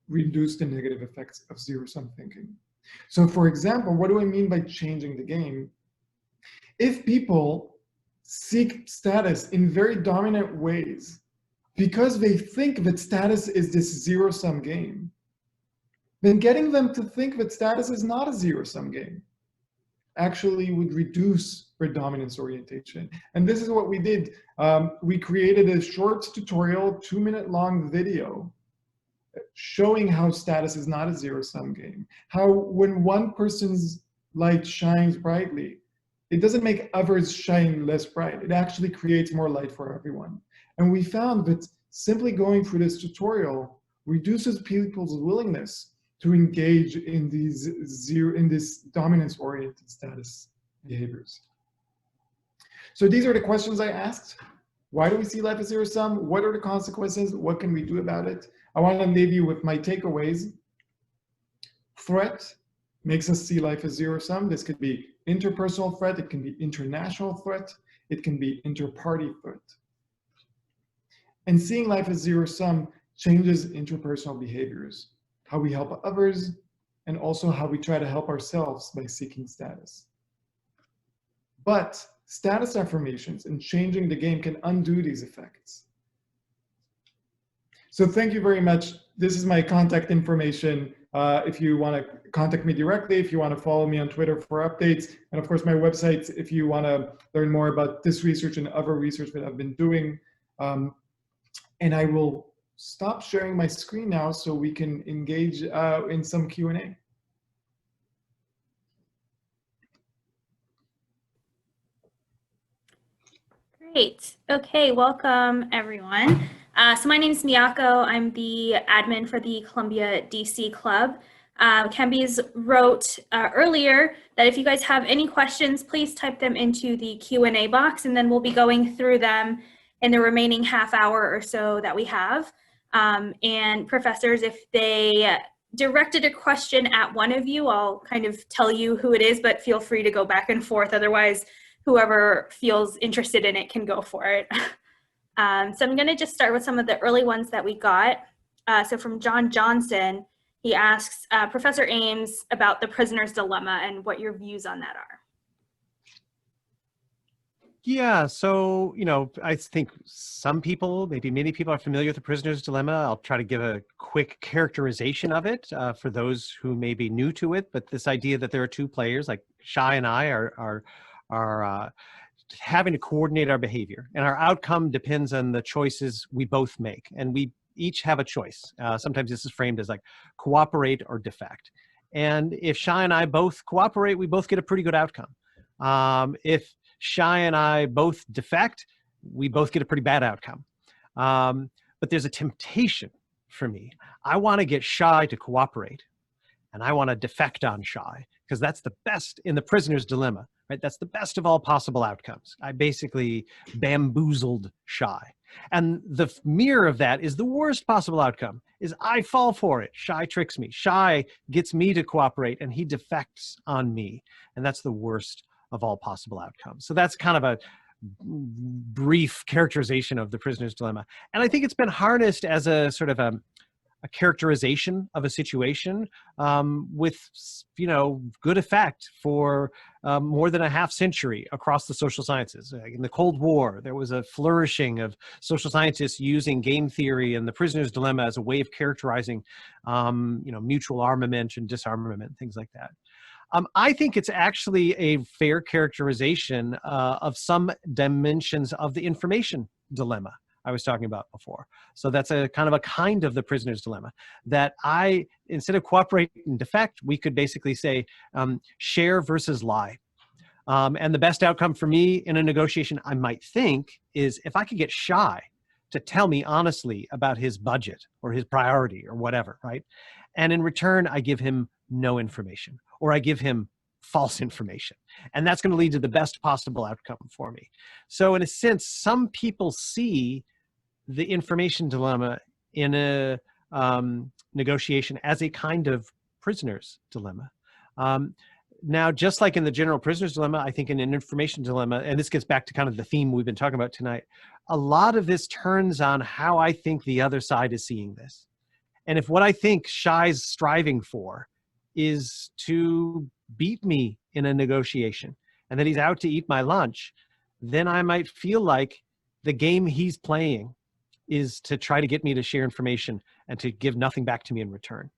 Speaker 3: reduce the negative effects of zero-sum thinking. So for example, what do I mean by changing the game? If people seek status in very dominant ways because they think that status is this zero-sum game, then getting them to think that status is not a zero-sum game actually would reduce their dominance orientation. And this is what we did. We created a short tutorial, 2-minute long video showing how status is not a zero-sum game. How when one person's light shines brightly, it doesn't make others shine less bright. It actually creates more light for everyone. And we found that simply going through this tutorial reduces people's willingness to engage in this dominance-oriented status behaviors. So these are the questions I asked. Why do we see life as zero-sum? What are the consequences? What can we do about it? I want to leave you with my takeaways. Threat makes us see life as zero-sum. This could be interpersonal threat, it can be international threat, it can be inter-party threat. And seeing life as zero-sum changes interpersonal behaviors, how we help others, and also how we try to help ourselves by seeking status. But status affirmations and changing the game can undo these effects. So thank you very much. This is my contact information. If you want to contact me directly, if you want to follow me on Twitter for updates, and of course my website if you want to learn more about this research and other research that I've been doing. And I will stop sharing my screen now so we can engage in some Q&A.
Speaker 4: Great. Okay, welcome everyone. So my name is Miyako. I'm the admin for the ColumbiaDC Club. Kambiz wrote earlier that if you guys have any questions, please type them into the Q&A box, and then we'll be going through them in the remaining half hour or so that we have. And professors, if they directed a question at one of you. I'll kind of tell you who it is, but feel free to go back and forth. Otherwise, whoever feels interested in it can go for it. So I'm going to just start with some of the early ones that we got. So from John Johnson, he asks Professor Ames about the prisoner's dilemma and what your views on that are.
Speaker 2: Yeah, so, I think some people, maybe many people are familiar with the prisoner's dilemma. I'll try to give a quick characterization of it for those who may be new to it. But this idea that there are two players, like Shai and I, are having to coordinate our behavior, and our outcome depends on the choices we both make, and we each have a choice. Sometimes this is framed as like cooperate or defect. And if Shai and I both cooperate, we both get a pretty good outcome. If Shai and I both defect, we both get a pretty bad outcome. But there's a temptation for me. I want to get Shai to cooperate, and I want to defect on Shai, because that's the best in the prisoner's dilemma, right? That's the best of all possible outcomes. I basically bamboozled Shai. And the mirror of that is the worst possible outcome, is I fall for it. Shai tricks me. Shai gets me to cooperate, and he defects on me. And that's the worst of all possible outcomes. So that's kind of a brief characterization of the prisoner's dilemma. And I think it's been harnessed as a sort of a characterization of a situation with, good effect for more than a half century across the social sciences. In the Cold War, there was a flourishing of social scientists using game theory and the prisoner's dilemma as a way of characterizing, mutual armament and disarmament, things like that. I think it's actually a fair characterization of some dimensions of the information dilemma I was talking about before. So that's a kind of the prisoner's dilemma, that instead of cooperate and defect, we could basically say share versus lie. And the best outcome for me in a negotiation, I might think, is if I could get Shai to tell me honestly about his budget or his priority or whatever, right? And in return, I give him no information, or I give him false information. And that's going to lead to the best possible outcome for me. So in a sense, some people see the information dilemma in a negotiation as a kind of prisoner's dilemma. Now, just like in the general prisoner's dilemma, I think in an information dilemma, and this gets back to kind of the theme we've been talking about tonight, a lot of this turns on how I think the other side is seeing this. And if what I think Shai's striving for is to beat me in a negotiation and that he's out to eat my lunch, then I might feel like the game he's playing is to try to get me to share information and to give nothing back to me in return.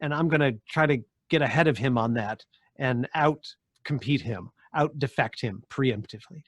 Speaker 2: And I'm going to try to get ahead of him on that and out-compete him, out-defect him preemptively.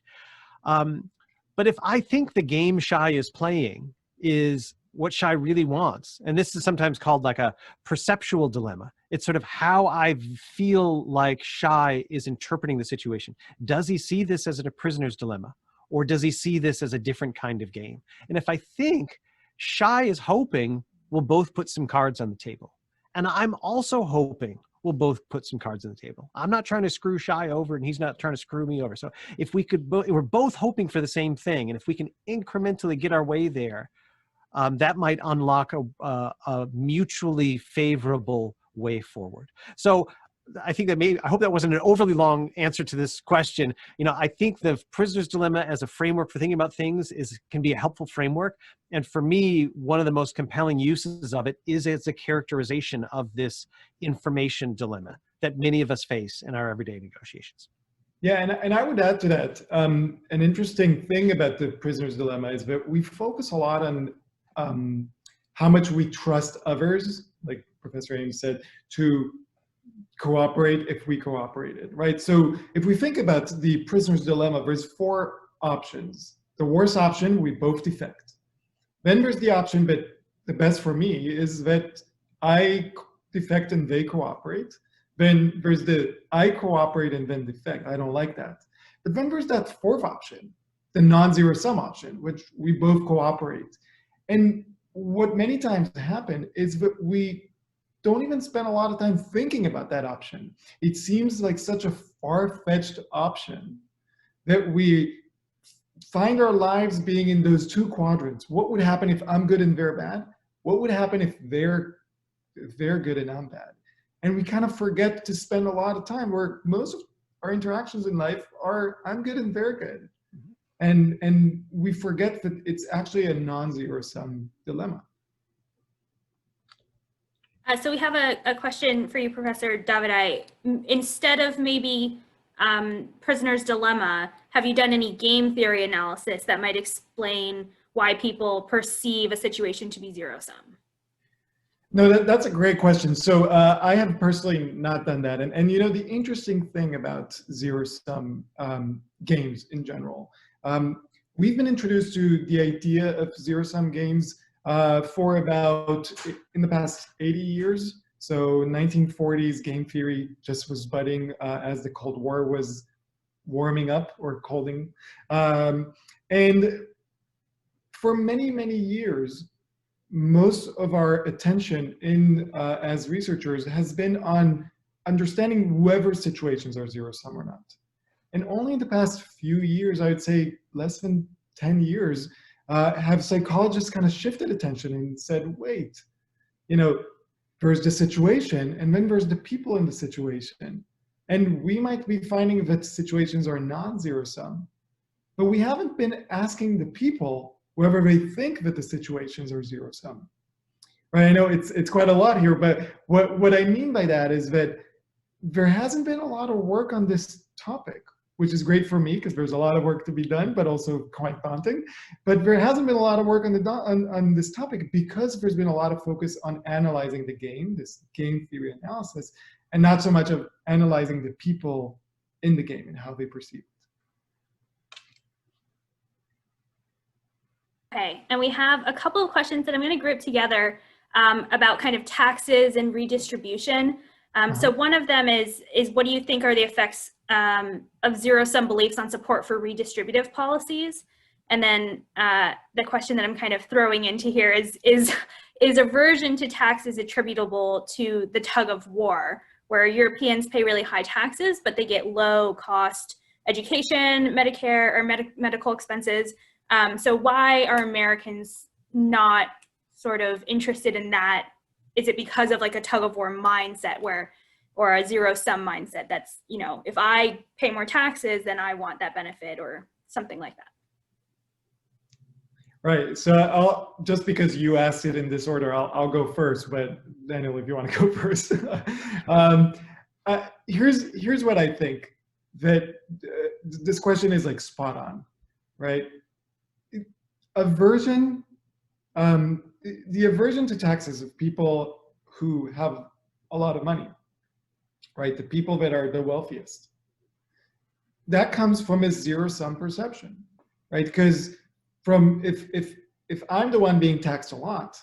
Speaker 2: But if I think the game Shai is playing is what Shai really wants, and this is sometimes called like a perceptual dilemma. It's sort of how I feel like Shai is interpreting the situation. Does he see this as a prisoner's dilemma, or does he see this as a different kind of game? And if I think Shai is hoping we'll both put some cards on the table, and I'm also hoping we'll both put some cards on the table. I'm not trying to screw Shai over, and he's not trying to screw me over. So if we could, we're both hoping for the same thing, and if we can incrementally get our way there, that might unlock a mutually favorable way forward. So I think that I hope that wasn't an overly long answer to this question. I think the prisoner's dilemma as a framework for thinking about things can be a helpful framework. And for me, one of the most compelling uses of it is as a characterization of this information dilemma that many of us face in our everyday negotiations.
Speaker 3: Yeah, and I would add to that, an interesting thing about the prisoner's dilemma is that we focus a lot on how much we trust others, like Professor Ames said, to cooperate if we cooperated, right? So if we think about the prisoner's dilemma, there's four options. The worst option, we both defect. Then there's the option that the best for me is that I defect and they cooperate. Then there's the I cooperate and then defect. I don't like that. But then there's that fourth option, the non-zero sum option, which we both cooperate. And what many times happen is that we don't even spend a lot of time thinking about that option. It seems like such a far-fetched option that we find our lives being in those two quadrants. What would happen if I'm good and they're bad? What would happen if they're they're good and I'm bad. And we kind of forget to spend a lot of time where most of our interactions in life are I'm good and they're good. And we forget that it's actually a non-zero sum dilemma.
Speaker 4: So we have a question for you, Professor Davidai. Instead of maybe prisoner's dilemma, have you done any game theory analysis that might explain why people perceive a situation to be zero sum?
Speaker 3: No, that's a great question. So I have personally not done that. And you know, the interesting thing about zero sum games in general, we've been introduced to the idea of zero sum games for about in the past 80 years. So 1940s game theory just was budding as the Cold War was warming up or colding. And for many, many years, most of our attention in as researchers has been on understanding whether situations are zero sum or not. And only in the past few years, I would say less than 10 years, have psychologists kind of shifted attention and said, wait, you know, there's the situation and then there's the people in the situation. And we might be finding that situations are non-zero sum, but we haven't been asking the people whether they think that the situations are zero sum. Right? I know it's quite a lot here, but what I mean by that is that there hasn't been a lot of work on this topic, which is great for me because there's a lot of work to be done, but also quite daunting. But there hasn't been a lot of work on this topic because there's been a lot of focus on analyzing the game, this game theory analysis, and not so much of analyzing the people in the game and how they perceive it.
Speaker 4: Okay, and we have a couple of questions that I'm going to group together about kind of taxes and redistribution. So one of them is what do you think are the effects of zero-sum beliefs on support for redistributive policies? And then the question that I'm kind of throwing into here is aversion to taxes attributable to the tug-of-war, where Europeans pay really high taxes, but they get low-cost education, Medicare, or medical expenses. So why are Americans not sort of interested in that? Is it because of like a tug-of-war mindset or a zero-sum mindset that's, you know, if I pay more taxes, then I want that benefit or something like that?
Speaker 3: Right. So just because you asked it in this order, I'll go first. But Daniel, if you want to go first, here's what I think. That this question is like spot on, right? Aversion, the aversion to taxes of people who have a lot of money, right? The people that are the wealthiest. That comes from a zero-sum perception, right? Because from if I'm the one being taxed a lot,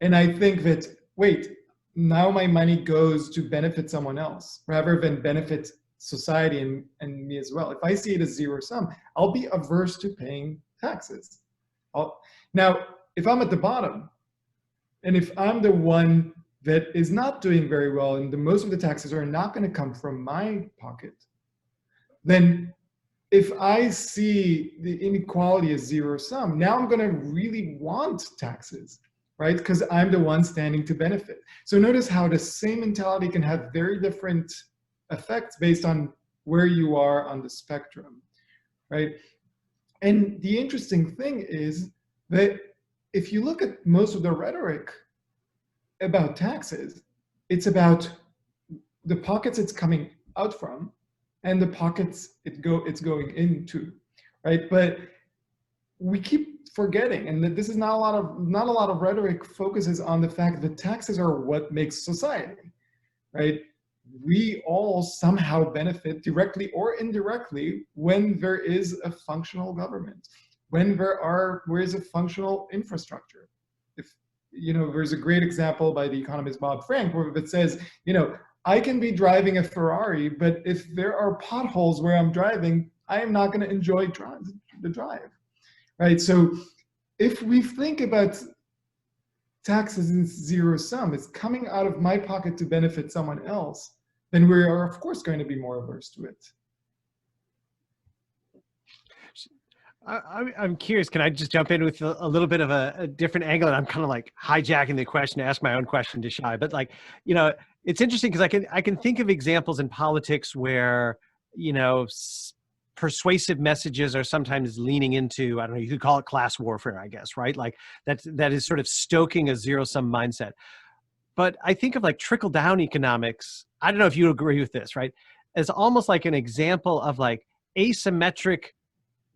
Speaker 3: and I think that, wait, now my money goes to benefit someone else rather than benefit society and me as well. If I see it as zero-sum, I'll be averse to paying taxes. Now, if I'm at the bottom, and if I'm the one that is not doing very well, and most of the taxes are not going to come from my pocket, then if I see the inequality as zero-sum, now I'm going to really want taxes, right? Because I'm the one standing to benefit. So notice how the same mentality can have very different effects based on where you are on the spectrum, right? And the interesting thing is that if you look at most of the rhetoric about taxes, it's about the pockets it's coming out from and the pockets it's going into, right? But we keep forgetting, and that this is not a lot of rhetoric focuses on the fact that taxes are what makes society, right? We all somehow benefit directly or indirectly when there is a functional government, when there is a functional infrastructure. If, you know, there's a great example by the economist Bob Frank where it says, you know, I can be driving a Ferrari, but if there are potholes where I'm driving, I am not going to enjoy the drive, right? So if we think about taxes in zero-sum, it's coming out of my pocket to benefit someone else, then we are, of course, going to be more averse to it.
Speaker 2: I'm curious. Can I just jump in with a little bit of a different angle? And I'm kind of like hijacking the question to ask my own question to Shai. But like, you know, it's interesting because I can think of examples in politics where, you know, persuasive messages are sometimes leaning into, I don't know, you could call it class warfare, I guess, right? Like that is sort of stoking a zero-sum mindset. But I think of like trickle-down economics. I don't know if you agree with this, right? As almost like an example of like asymmetric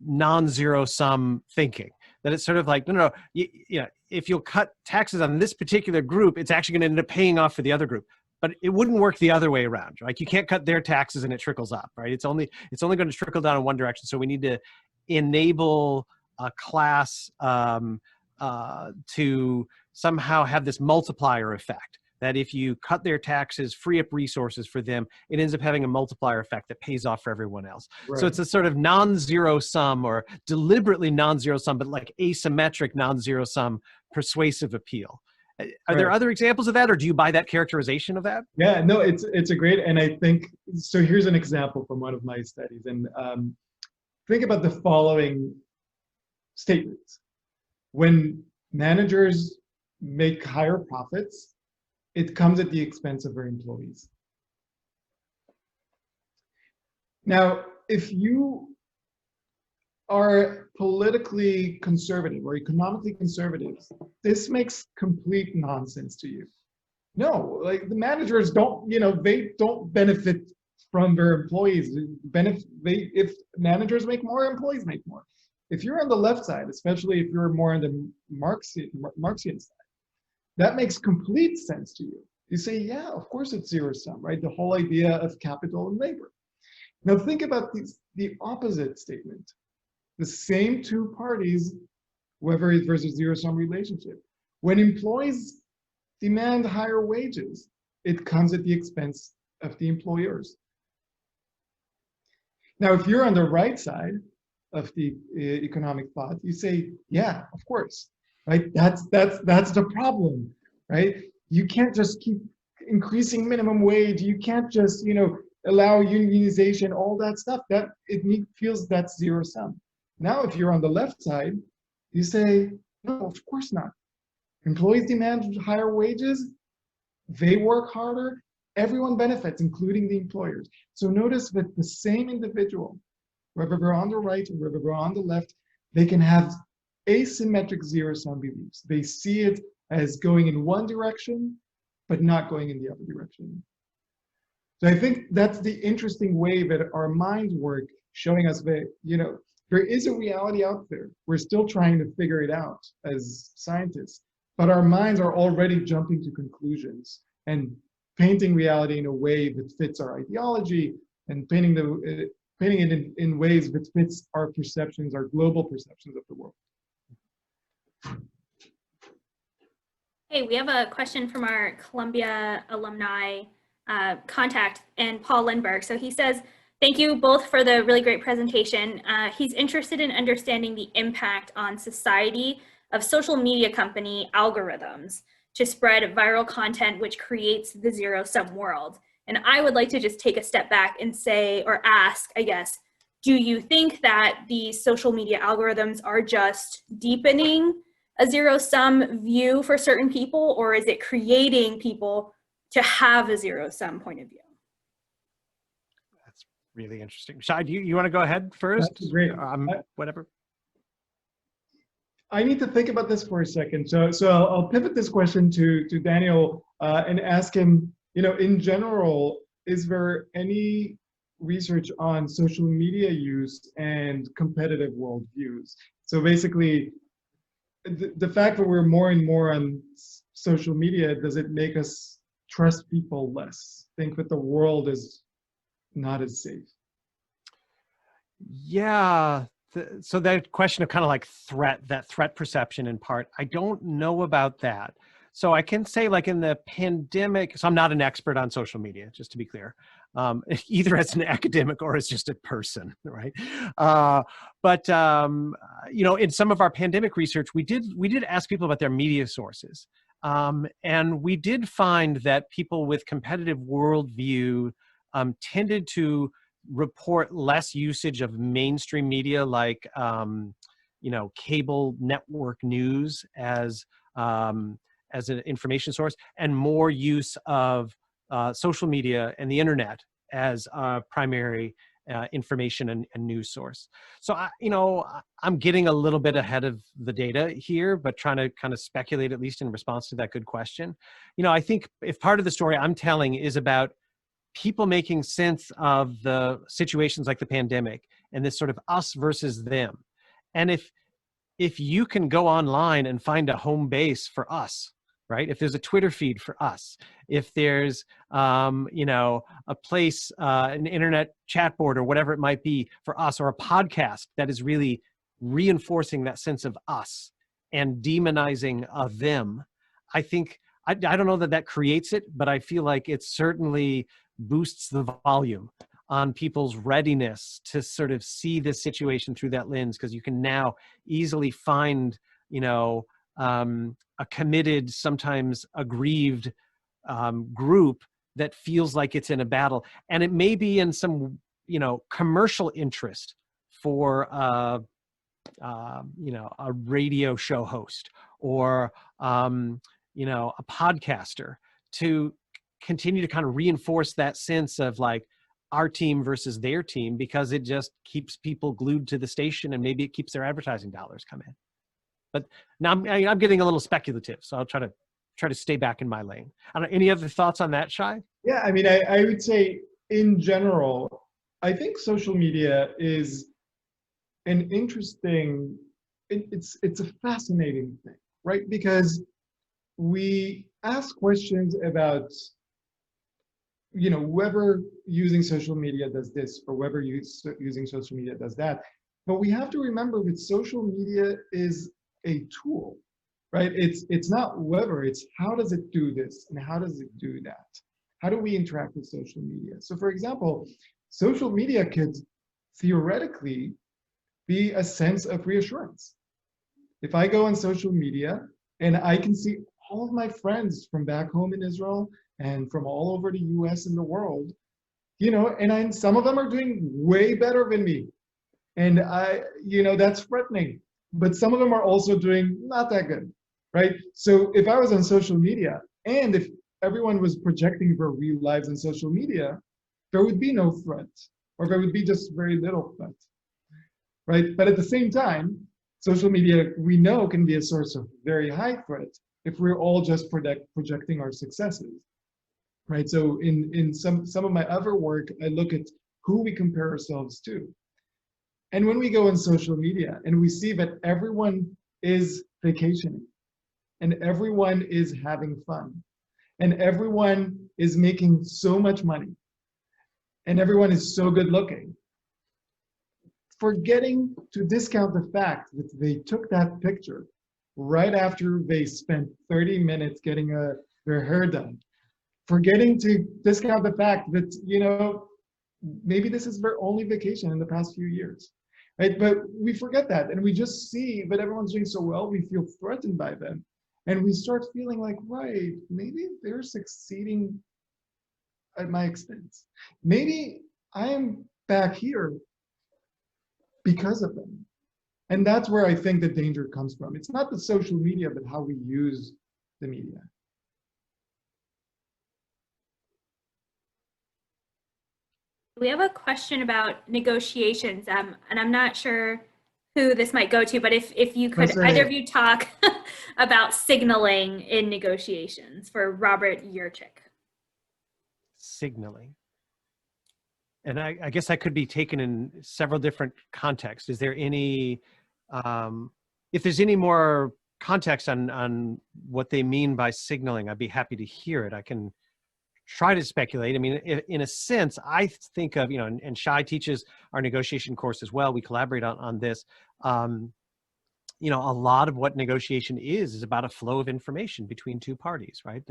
Speaker 2: non-zero sum thinking, that it's sort of like, no, you know, if you'll cut taxes on this particular group, it's actually going to end up paying off for the other group. But it wouldn't work the other way around. Like you can't cut their taxes and it trickles up, right? It's only going to trickle down in one direction. So we need to enable a class to somehow have this multiplier effect. That if you cut their taxes, free up resources for them, it ends up having a multiplier effect that pays off for everyone else. Right. So it's a sort of non-zero sum or deliberately non-zero sum, but like asymmetric non-zero sum persuasive appeal. Are there other examples of that, or do you buy that characterization of that?
Speaker 3: Yeah, no, it's a great, and I think, so here's an example from one of my studies, and think about the following statements. When managers make higher profits, it comes at the expense of their employees. Now, if you are politically conservative or economically conservative, this makes complete nonsense to you. No, like the managers don't, you know, they don't benefit from their employees. If managers make more, employees make more. If you're on the left side, especially if you're more on the Marxian side, that makes complete sense to you. You say, yeah, of course it's zero sum, right? The whole idea of capital and labor. Now think about the opposite statement. The same two parties, whether it's versus zero sum relationship. When employees demand higher wages, it comes at the expense of the employers. Now, if you're on the right side of the economic thought, you say, yeah, of course, right? That's the problem, right? You can't just keep increasing minimum wage. You can't just, you know, allow unionization, all that stuff. That feels that's zero sum. Now, if you're on the left side, you say, no, of course not. Employees demand higher wages. They work harder. Everyone benefits, including the employers. So notice that the same individual, whether they're on the right or whether they're on the left, they can have asymmetric zero-sum beliefs. They see it as going in one direction, but not going in the other direction. So I think that's the interesting way that our minds work, showing us that, you know, there is a reality out there. We're still trying to figure it out as scientists, but our minds are already jumping to conclusions and painting reality in a way that fits our ideology and painting it in ways that fits our perceptions, our global perceptions of the world.
Speaker 4: Hey, we have a question from our Columbia alumni contact, and Paul Lindbergh. So he says, thank you both for the really great presentation. He's interested in understanding the impact on society of social media company algorithms to spread viral content which creates the zero-sum world. And I would like to just take a step back and say, or ask, I guess, do you think that these social media algorithms are just deepening a zero-sum view for certain people, or is it creating people to have a zero-sum point of view?
Speaker 2: That's really interesting. Shai, do you want to go ahead first?
Speaker 3: That's great.
Speaker 2: Whatever.
Speaker 3: I need to think about this for a second. So I'll pivot this question to Daniel and ask him, you know, in general, is there any research on social media use and competitive worldviews? So basically, the fact that we're more and more on social media, does it make us trust people less? Think that the world is not as safe?
Speaker 2: Yeah. So that question of kind of like that threat perception in part, I don't know about that. So I can say like in the pandemic, so I'm not an expert on social media, just to be clear, either as an academic or as just a person, right? But you know, in some of our pandemic research, we did ask people about their media sources. And we did find that people with competitive worldview tended to report less usage of mainstream media like cable network news as an information source, and more use of social media and the internet as a primary information and news source. So I'm getting a little bit ahead of the data here, but trying to kind of speculate, at least in response to that good question. I think if part of the story I'm telling is about people making sense of the situations like the pandemic and this sort of us versus them, and if you can go online and find a home base for us, right? If there's a Twitter feed for us, if there's, a place, an internet chat board or whatever it might be for us, or a podcast that is really reinforcing that sense of us and demonizing of them, I think, I don't know that creates it, but I feel like it certainly boosts the volume on people's readiness to sort of see this situation through that lens, because you can now easily find, a committed, sometimes aggrieved group that feels like it's in a battle. And it may be in some, commercial interest for, a radio show host or, a podcaster to continue to kind of reinforce that sense of like our team versus their team, because it just keeps people glued to the station, and maybe it keeps their advertising dollars come in. But now I'm getting a little speculative, so I'll try to stay back in my lane. I don't know, any other thoughts on that, Shai?
Speaker 3: Yeah, I mean, I would say in general, I think social media is an interesting, it's a fascinating thing, right? Because we ask questions about, whoever using social media does this, or whoever using social media does that. But we have to remember that social media is a tool, right? It's not whoever, it's how does it do this and how does it do that? How do we interact with social media? So for example, social media could theoretically be a sense of reassurance. If I go on social media and I can see all of my friends from back home in Israel and from all over the US and the world, and some of them are doing way better than me. And that's threatening. But some of them are also doing not that good, right? So if I was on social media, and if everyone was projecting their real lives on social media, there would be no threat, or there would be just very little threat, right? But at the same time, social media, we know, can be a source of very high threat if we're all just projecting our successes, right? So in some of my other work, I look at who we compare ourselves to. And when we go on social media and we see that everyone is vacationing, and everyone is having fun, and everyone is making so much money, and everyone is so good looking, forgetting to discount the fact that they took that picture right after they spent 30 minutes getting their hair done, forgetting to discount the fact that, maybe this is their only vacation in the past few years. Right? But we forget that, and we just see that everyone's doing so well, we feel threatened by them. And we start feeling like, right, maybe they're succeeding at my expense. Maybe I am back here because of them. And that's where I think the danger comes from. It's not the social media, but how we use the media.
Speaker 4: We have a question about negotiations, and I'm not sure who this might go to, but if you could, either of you talk about signaling in negotiations for Robert Yurchik.
Speaker 2: Signaling. And I guess that could be taken in several different contexts. Is there any, if there's any more context on what they mean by signaling, I'd be happy to hear it. I can try to speculate. I mean, in a sense, I think of, and Shai teaches our negotiation course as well. We collaborate on this. A lot of what negotiation is about a flow of information between two parties, right?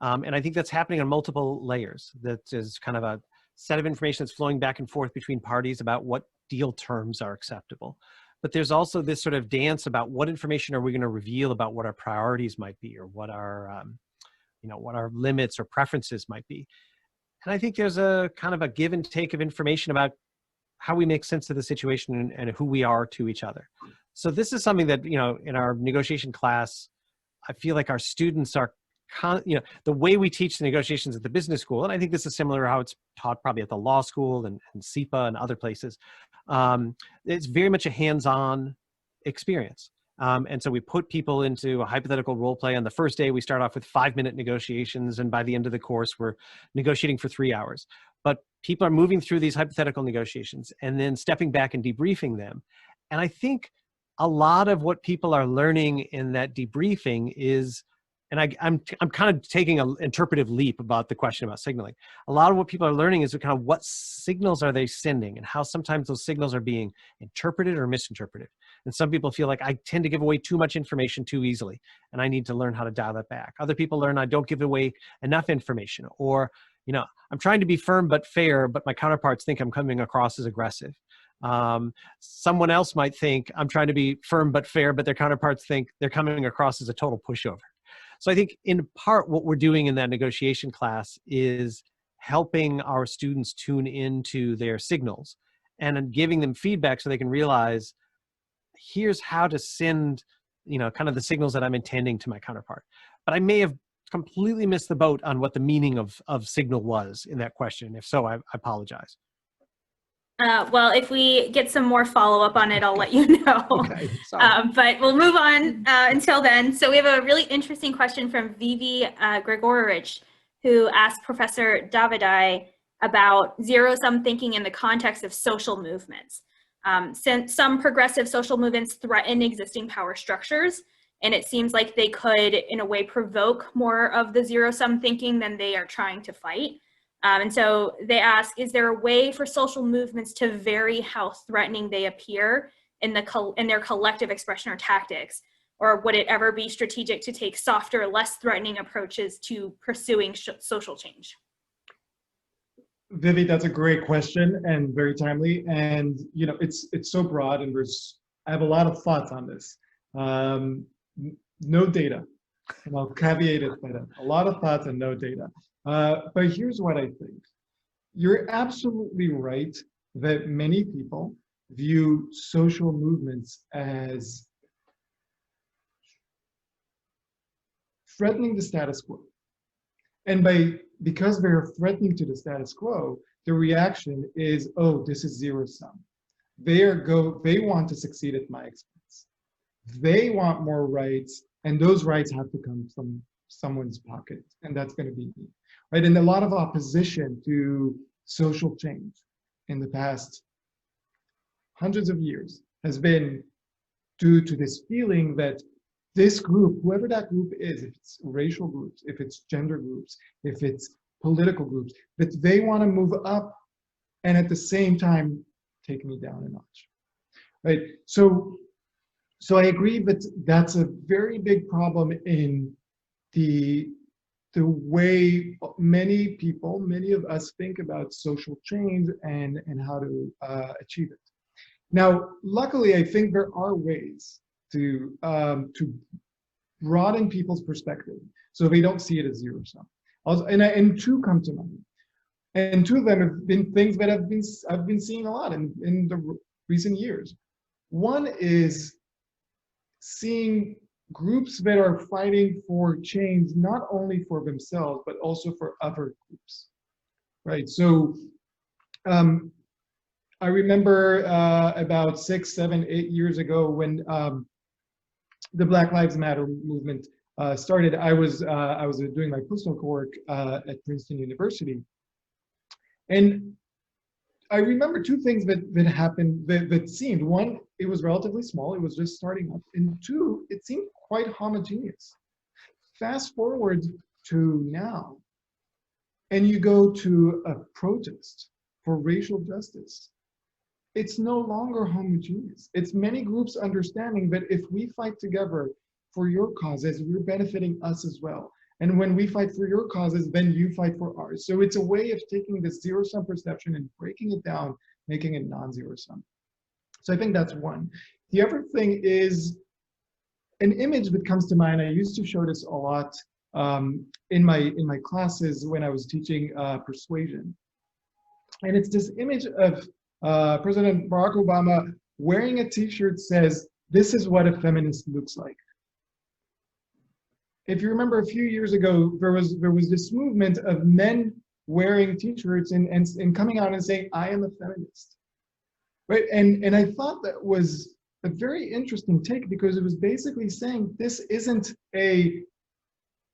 Speaker 2: And I think that's happening on multiple layers. That is kind of a set of information that's flowing back and forth between parties about what deal terms are acceptable. But there's also this sort of dance about what information are we going to reveal about what our priorities might be, or what our what our limits or preferences might be. And I think there's a kind of a give and take of information about how we make sense of the situation and who we are to each other. So this is something that, you know, in our negotiation class, I feel like our students are, you know, the way we teach the negotiations at the business school, and I think this is similar to how it's taught probably at the law school and SEPA and other places. It's very much a hands-on experience. And so we put people into a hypothetical role play. On the first day, we start off with 5-minute negotiations. And by the end of the course, we're negotiating for 3 hours. But people are moving through these hypothetical negotiations and then stepping back and debriefing them. And I think a lot of what people are learning in that debriefing is, and I'm kind of taking an interpretive leap about the question about signaling. A lot of what people are learning is kind of what signals are they sending and how sometimes those signals are being interpreted or misinterpreted. And some people feel like I tend to give away too much information too easily, and I need to learn how to dial that back. Other people learn I don't give away enough information, or, you know, I'm trying to be firm but fair, but my counterparts think I'm coming across as aggressive. Someone else might think I'm trying to be firm but fair, but their counterparts think they're coming across as a total pushover. So I think in part what we're doing in that negotiation class is helping our students tune into their signals and giving them feedback so they can realize, here's how to send, you know, kind of the signals that I'm intending to my counterpart. But I may have completely missed the boat on what the meaning of signal was in that question. If so, I apologize.
Speaker 4: Well, if we get some more follow-up on it, I'll let you know.
Speaker 2: Okay, sorry.
Speaker 4: But we'll move on until then. So we have a really interesting question from Vivi Gregorich, who asked Professor Davidai about zero-sum thinking in the context of social movements. Since some progressive social movements threaten existing power structures, and it seems like they could, in a way, provoke more of the zero-sum thinking than they are trying to fight. And so they ask, is there a way for social movements to vary how threatening they appear in their collective expression or tactics? Or would it ever be strategic to take softer, less threatening approaches to pursuing social change?
Speaker 3: Vivi, that's a great question and very timely. And you know, it's so broad, and I have a lot of thoughts on this. No data, and I'll caveat it by that. A lot of thoughts and no data. But here's what I think. You're absolutely right that many people view social movements as threatening the status quo. And because they're threatening to the status quo, the reaction is, oh, this is zero sum. They want to succeed at my expense. They want more rights, and those rights have to come from someone's pocket, and that's going to be me. Right? And a lot of opposition to social change in the past hundreds of years has been due to this feeling that this group, whoever that group is, if it's racial groups, if it's gender groups, if it's political groups, that they want to move up and at the same time take me down a notch. Right? So I agree that that's a very big problem in the way many of us think about social change and how to achieve it. Now, luckily, I think there are ways to broaden people's perspective so they don't see it as zero sum. And two come to mind. And two of them have been things that I've been seeing a lot in the recent years. One is seeing groups that are fighting for change, not only for themselves, but also for other groups, right? So I remember about 6, 7, 8 years ago when the Black Lives Matter movement started. I was doing my postdoc work at Princeton University. And I remember two things that happened that seemed, one, it was relatively small, it was just starting up, and two, it seemed quite homogeneous. Fast forward to now, and you go to a protest for racial justice. It's no longer homogeneous. It's many groups understanding that if we fight together for your causes, you're benefiting us as well. And when we fight for your causes, then you fight for ours. So it's a way of taking this zero-sum perception and breaking it down, making it non-zero sum. So I think that's one. The other thing is an image that comes to mind. I used to show this a lot in my classes when I was teaching persuasion. And it's this image of President Barack Obama wearing a t-shirt says, "This is what a feminist looks like." If you remember a few years ago, there was this movement of men wearing t-shirts and coming out and saying, "I am a feminist." Right? And I thought that was a very interesting take, because it was basically saying this isn't a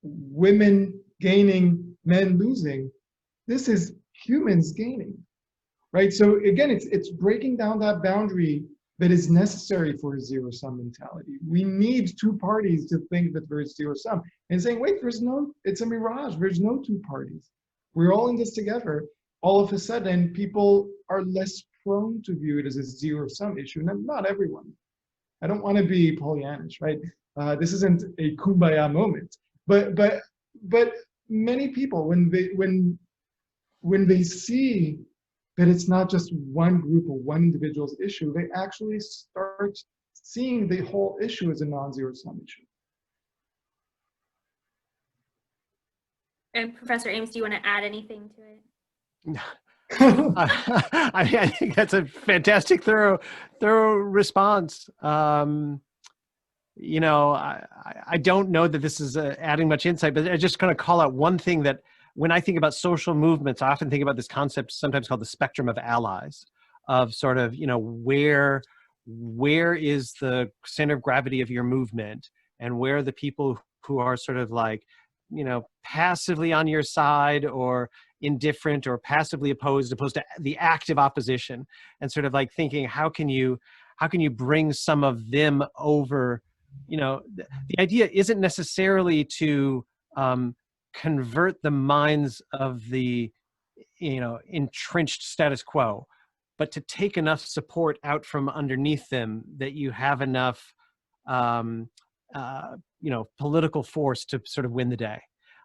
Speaker 3: women gaining, men losing. This is humans gaining, right? So again, it's breaking down that boundary that is necessary for a zero-sum mentality. We need two parties to think that there is zero-sum, and saying, wait, it's a mirage. There's no two parties. We're all in this together. All of a sudden, people are less prone to view it as a zero-sum issue, and not everyone. I don't want to be Pollyannish, right? This isn't a kumbaya moment, but many people, when they see that it's not just one group or one individual's issue, they actually start seeing the whole issue as a non-zero-sum issue.
Speaker 4: And Professor Ames, do you want to add anything to it?
Speaker 2: I think that's a fantastic, thorough response. You know, I don't know that this is adding much insight, but I just kind of call out one thing that when I think about social movements, I often think about this concept sometimes called the spectrum of allies, of sort of, you know, where is the center of gravity of your movement, and where are the people who are sort of like, you know, passively on your side or indifferent or passively opposed to the active opposition, and sort of like thinking, how can you bring some of them over? You know, the idea isn't necessarily to convert the minds of the, you know, entrenched status quo, but to take enough support out from underneath them that you have enough, you know, political force to sort of win the day.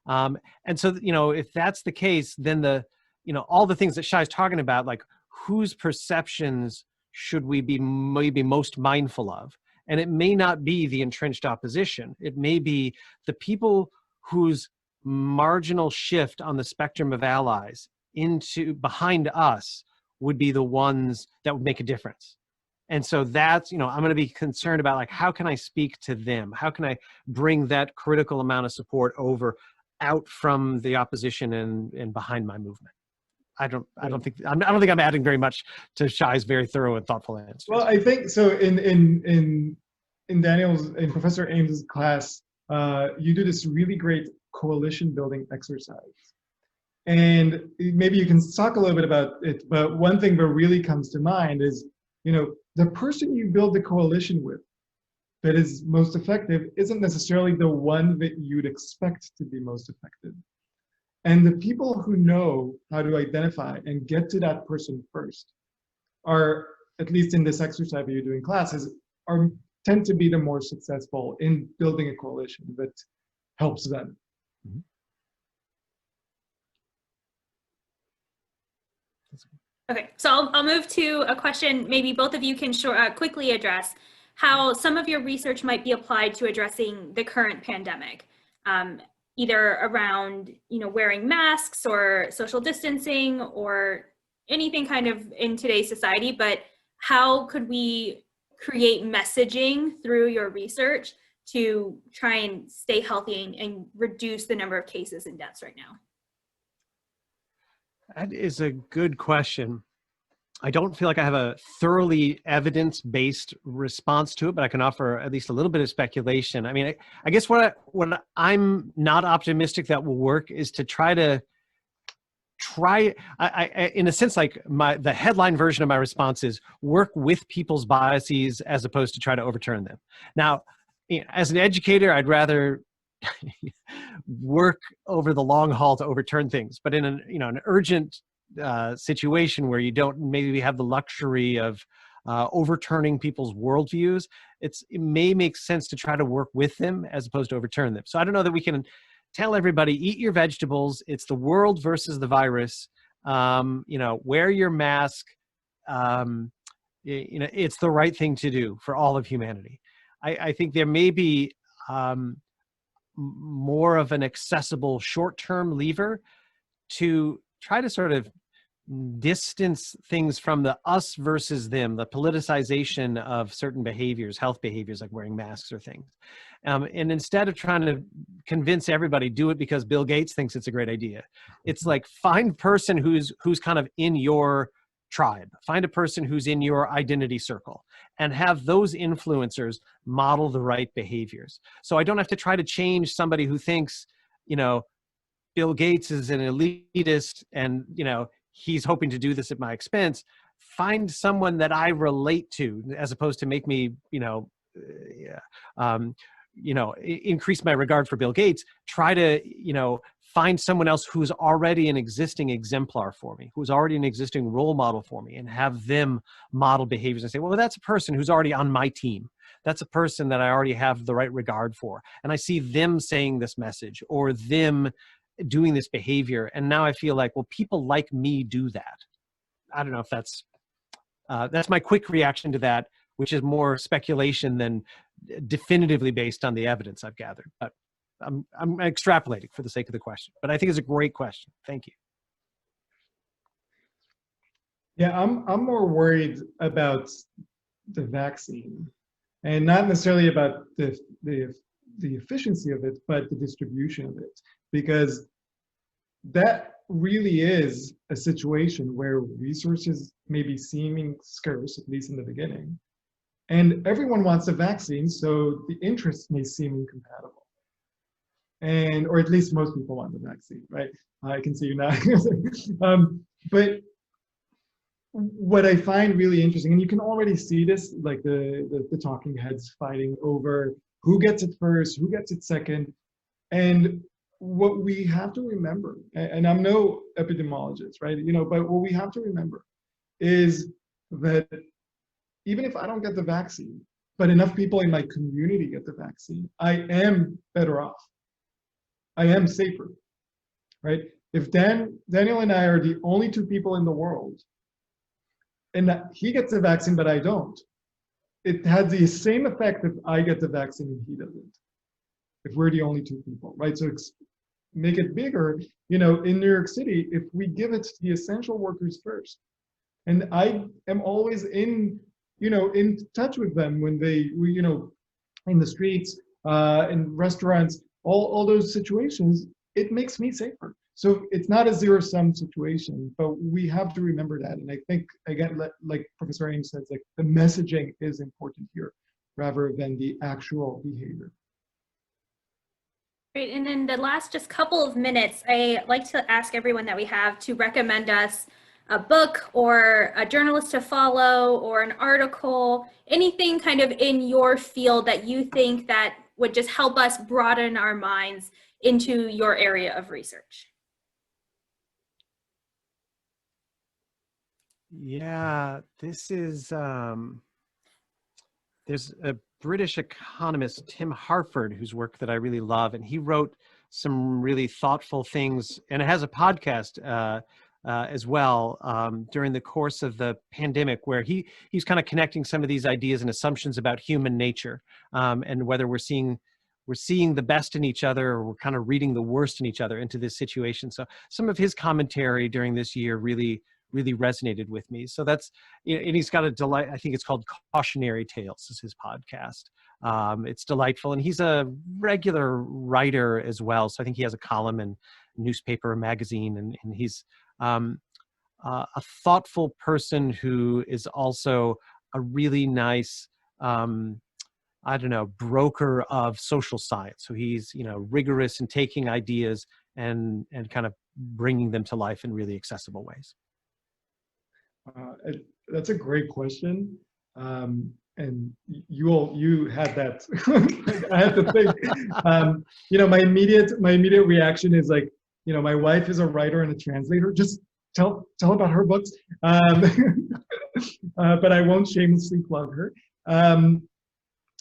Speaker 2: And so, you know, if that's the case, then you know, all the things that Shai's talking about, like whose perceptions should we be maybe most mindful of? And it may not be the entrenched opposition. It may be the people whose marginal shift on the spectrum of allies into behind us would be the ones that would make a difference. And so that's, you know, I'm going to be concerned about, like, how can I speak to them? How can I bring that critical amount of support over out from the opposition and behind my movement? I don't think I'm adding very much to Shai's very thorough and thoughtful answer.
Speaker 3: Well, I think so. In Professor Ames's class, you do this really great coalition building exercise, and maybe you can talk a little bit about it. But one thing that really comes to mind is, you know, the person you build the coalition with that is most effective isn't necessarily the one that you'd expect to be most effective. And the people who know how to identify and get to that person first are, at least in this exercise that you're doing classes, tend to be the more successful in building a coalition that helps them.
Speaker 2: Mm-hmm.
Speaker 4: Okay, so I'll move to a question maybe both of you can quickly address, how some of your research might be applied to addressing the current pandemic, either around, you know, wearing masks or social distancing or anything kind of in today's society, but how could we create messaging through your research to try and stay healthy and reduce the number of cases and deaths right now?
Speaker 2: That is a good question. I don't feel like I have a thoroughly evidence-based response to it, but I can offer at least a little bit of speculation. I mean, I guess what I'm not optimistic that will work is to try, in a sense, like the headline version of my response is work with people's biases as opposed to try to overturn them. Now, you know, as an educator, I'd rather work over the long haul to overturn things, but in an urgent situation where you don't maybe have the luxury of overturning people's worldviews, it may make sense to try to work with them as opposed to overturn them. So I don't know that we can tell everybody, eat your vegetables. It's the world versus the virus. You know, wear your mask. You know, it's the right thing to do for all of humanity. I think there may be more of an accessible short-term lever to try to sort of distance things from the us versus them, the politicization of certain behaviors, health behaviors like wearing masks or things. And instead of trying to convince everybody, do it because Bill Gates thinks it's a great idea. It's like, find a person who's kind of in your tribe, find a person who's in your identity circle, and have those influencers model the right behaviors. So I don't have to try to change somebody who thinks, Bill Gates is an elitist and, he's hoping to do this at my expense. Find someone that I relate to, as opposed to make me, increase my regard for Bill Gates. Try to, find someone else who's already an existing exemplar for me, who's already an existing role model for me, and have them model behaviors and say, well, that's a person who's already on my team. That's a person that I already have the right regard for. And I see them saying this message or them doing this behavior. And now I feel like, well, people like me do that. I don't know if that's my quick reaction to that, which is more speculation than definitively based on the evidence I've gathered. But I'm extrapolating for the sake of the question, but I think it's a great question. Thank you.
Speaker 3: Yeah, I'm more worried about the vaccine, and not necessarily about the efficiency of it, but the distribution of it, because that really is a situation where resources may be seeming scarce, at least in the beginning, and everyone wants a vaccine, so the interests may seem incompatible. Or at least most people want the vaccine, right? I can see you now. But what I find really interesting, and you can already see this, like the talking heads fighting over who gets it first, who gets it second. And what we have to remember, and I'm no epidemiologist, right? But what we have to remember is that even if I don't get the vaccine, but enough people in my community get the vaccine, I am better off. I am safer, right? If Daniel and I are the only two people in the world, and that he gets the vaccine but I don't, it has the same effect if I get the vaccine and he doesn't, if we're the only two people, right? So make it bigger, in New York City, if we give it to the essential workers first, and I am always in touch with them when in the streets, in restaurants, all those situations, it makes me safer. So it's not a zero-sum situation, but we have to remember that. And I think, again, like Professor Ames says, like the messaging is important here rather than the actual behavior.
Speaker 4: Great, and in the last just couple of minutes, I like to ask everyone that we have to recommend us a book or a journalist to follow or an article, anything kind of in your field that you think that would just help us broaden our minds into your area of research.
Speaker 2: Yeah, this is, there's a British economist, Tim Harford, whose work that I really love, and he wrote some really thoughtful things, and it has a podcast as well during the course of the pandemic, where he's kind of connecting some of these ideas and assumptions about human nature, and whether we're seeing the best in each other, or we're kind of reading the worst in each other into this situation. So some of his commentary during this year really resonated with me. So that's, and he's got I think it's called Cautionary Tales is his podcast. It's delightful. And he's a regular writer as well. So I think he has a column in newspaper or magazine, and he's a thoughtful person who is also a really nice, broker of social science. So he's, rigorous in taking ideas and kind of bringing them to life in really accessible ways.
Speaker 3: That's a great question. And you had that. I had to think. My immediate reaction is like, my wife is a writer and a translator. Just tell about her books. But I won't shamelessly plug her.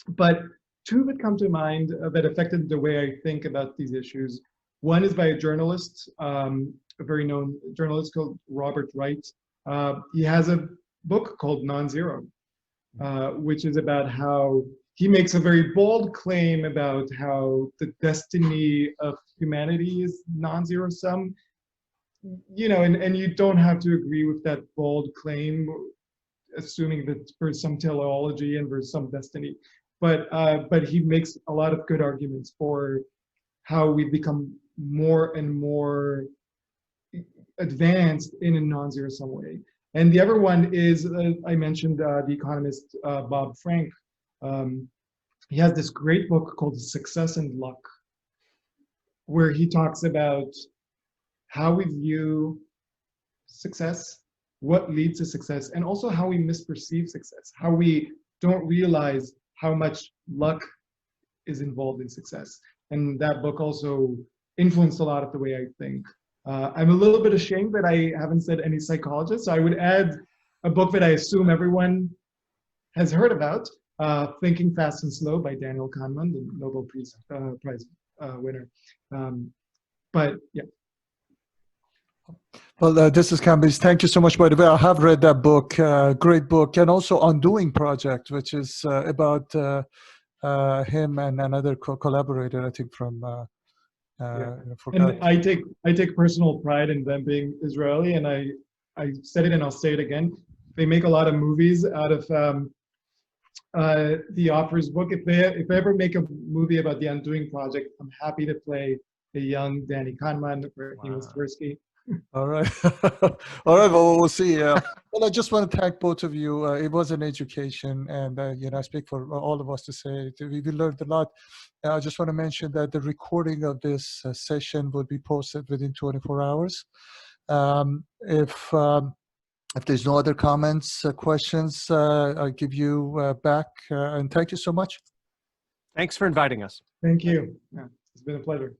Speaker 3: But two that come to mind that affected the way I think about these issues. One is by a journalist, a very known journalist called Robert Wright. He has a book called Non-Zero, which is about how he makes a very bold claim about how the destiny of humanity is non-zero sum. You know, and you don't have to agree with that bold claim, assuming that there's some teleology and there's some destiny. But he makes a lot of good arguments for how we become more and more advanced in a non-zero sum way. And the other one is, I mentioned the economist Bob Frank. He has this great book called Success and Luck, where he talks about how we view success, what leads to success, and also how we misperceive success, how we don't realize how much luck is involved in success. And that book also influenced a lot of the way I think. I'm a little bit ashamed that I haven't said any psychologist, so I would add a book that I assume everyone has heard about, Thinking Fast and Slow by Daniel Kahneman, the Nobel Prize winner. But yeah.
Speaker 1: Well, this is Camby's. Thank you so much. By the way, I have read that book, great book, and also Undoing Project, which is about him and another collaborator, I think, from.
Speaker 3: And I take personal pride in them being Israeli, and I said it and I'll say it again. They make a lot of movies out of the author's book. If they ever make a movie about the Undoing Project, I'm happy to play a young Danny Kahneman or Niels Tversky.
Speaker 1: All right. All right. Well, we'll see. Well, I just want to thank both of you. It was an education, and I speak for all of us to say we learned a lot. I just want to mention that the recording of this session will be posted within 24 hours. If there's no other comments, questions, I'll give you back. And thank you so much.
Speaker 2: Thanks for inviting us.
Speaker 3: Thank you. Yeah, it's been a pleasure.